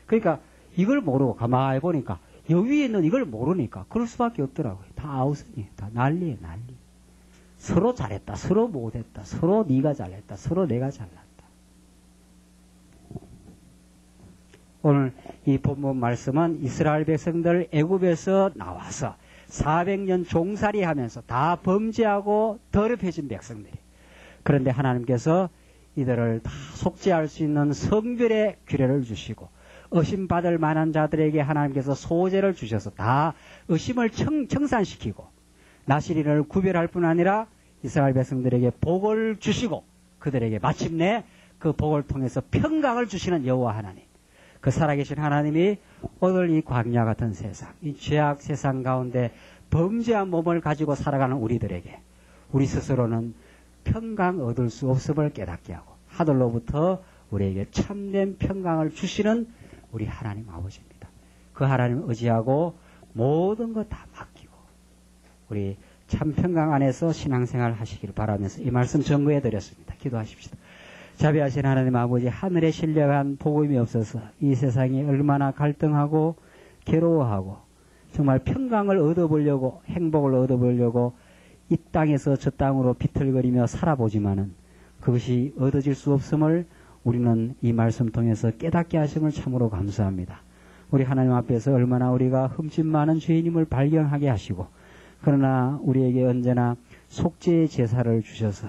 그러니까 이걸 모르고 가만히 보니까 여기에 있는 이걸 모르니까 그럴 수밖에 없더라고요. 다 아우성이에요. 다 난리예요. 난리. 서로 잘했다. 서로 못했다. 서로 네가 잘했다. 서로 내가 잘났다. 오늘 이 본문 말씀은 이스라엘 백성들 애굽에서 나와서 400년 종살이 하면서 다 범죄하고 더럽혀진 백성들이. 그런데 하나님께서 이들을 다 속죄할 수 있는 성별의 규례를 주시고 의심받을 만한 자들에게 하나님께서 소재를 주셔서 다 의심을 청산시키고 나시린을 구별할 뿐 아니라 이스라엘 백성들에게 복을 주시고 그들에게 마침내 그 복을 통해서 평강을 주시는 여호와 하나님. 그 살아계신 하나님이 오늘 이 광야 같은 세상, 이 죄악 세상 가운데 범죄한 몸을 가지고 살아가는 우리들에게 우리 스스로는 평강 얻을 수 없음을 깨닫게 하고 하늘로부터 우리에게 참된 평강을 주시는 우리 하나님 아버지입니다. 그 하나님 의지하고 모든 것 다 맡기고 우리 참 평강 안에서 신앙생활 하시기를 바라면서 이 말씀 전거해 드렸습니다. 기도하십시다. 자비하신 하나님 아버지, 하늘에 신령한 복음이 없어서 이 세상이 얼마나 갈등하고 괴로워하고 정말 평강을 얻어보려고 행복을 얻어보려고 이 땅에서 저 땅으로 비틀거리며 살아보지만은 그것이 얻어질 수 없음을 우리는 이 말씀 통해서 깨닫게 하심을 참으로 감사합니다. 우리 하나님 앞에서 얼마나 우리가 흠집 많은 죄인임을 발견하게 하시고 그러나 우리에게 언제나 속죄의 제사를 주셔서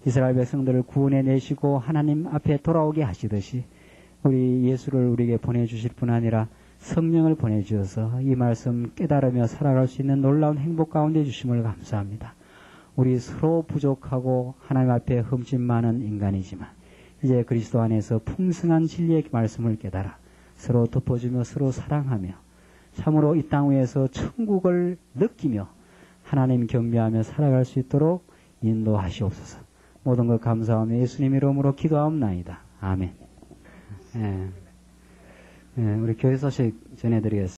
이스라엘 백성들을 구원해 내시고 하나님 앞에 돌아오게 하시듯이 우리 예수를 우리에게 보내주실 뿐 아니라 성령을 보내주셔서 이 말씀 깨달으며 살아갈 수 있는 놀라운 행복 가운데 주심을 감사합니다. 우리 서로 부족하고 하나님 앞에 흠집 많은 인간이지만 이제 그리스도 안에서 풍성한 진리의 말씀을 깨달아 서로 덮어주며 서로 사랑하며 참으로 이 땅 위에서 천국을 느끼며 하나님 경배하며 살아갈 수 있도록 인도하시옵소서. 모든 것 감사하며 예수님 이름으로 기도하옵나이다. 아멘. 우리 교회 소식 전해드리겠습니다.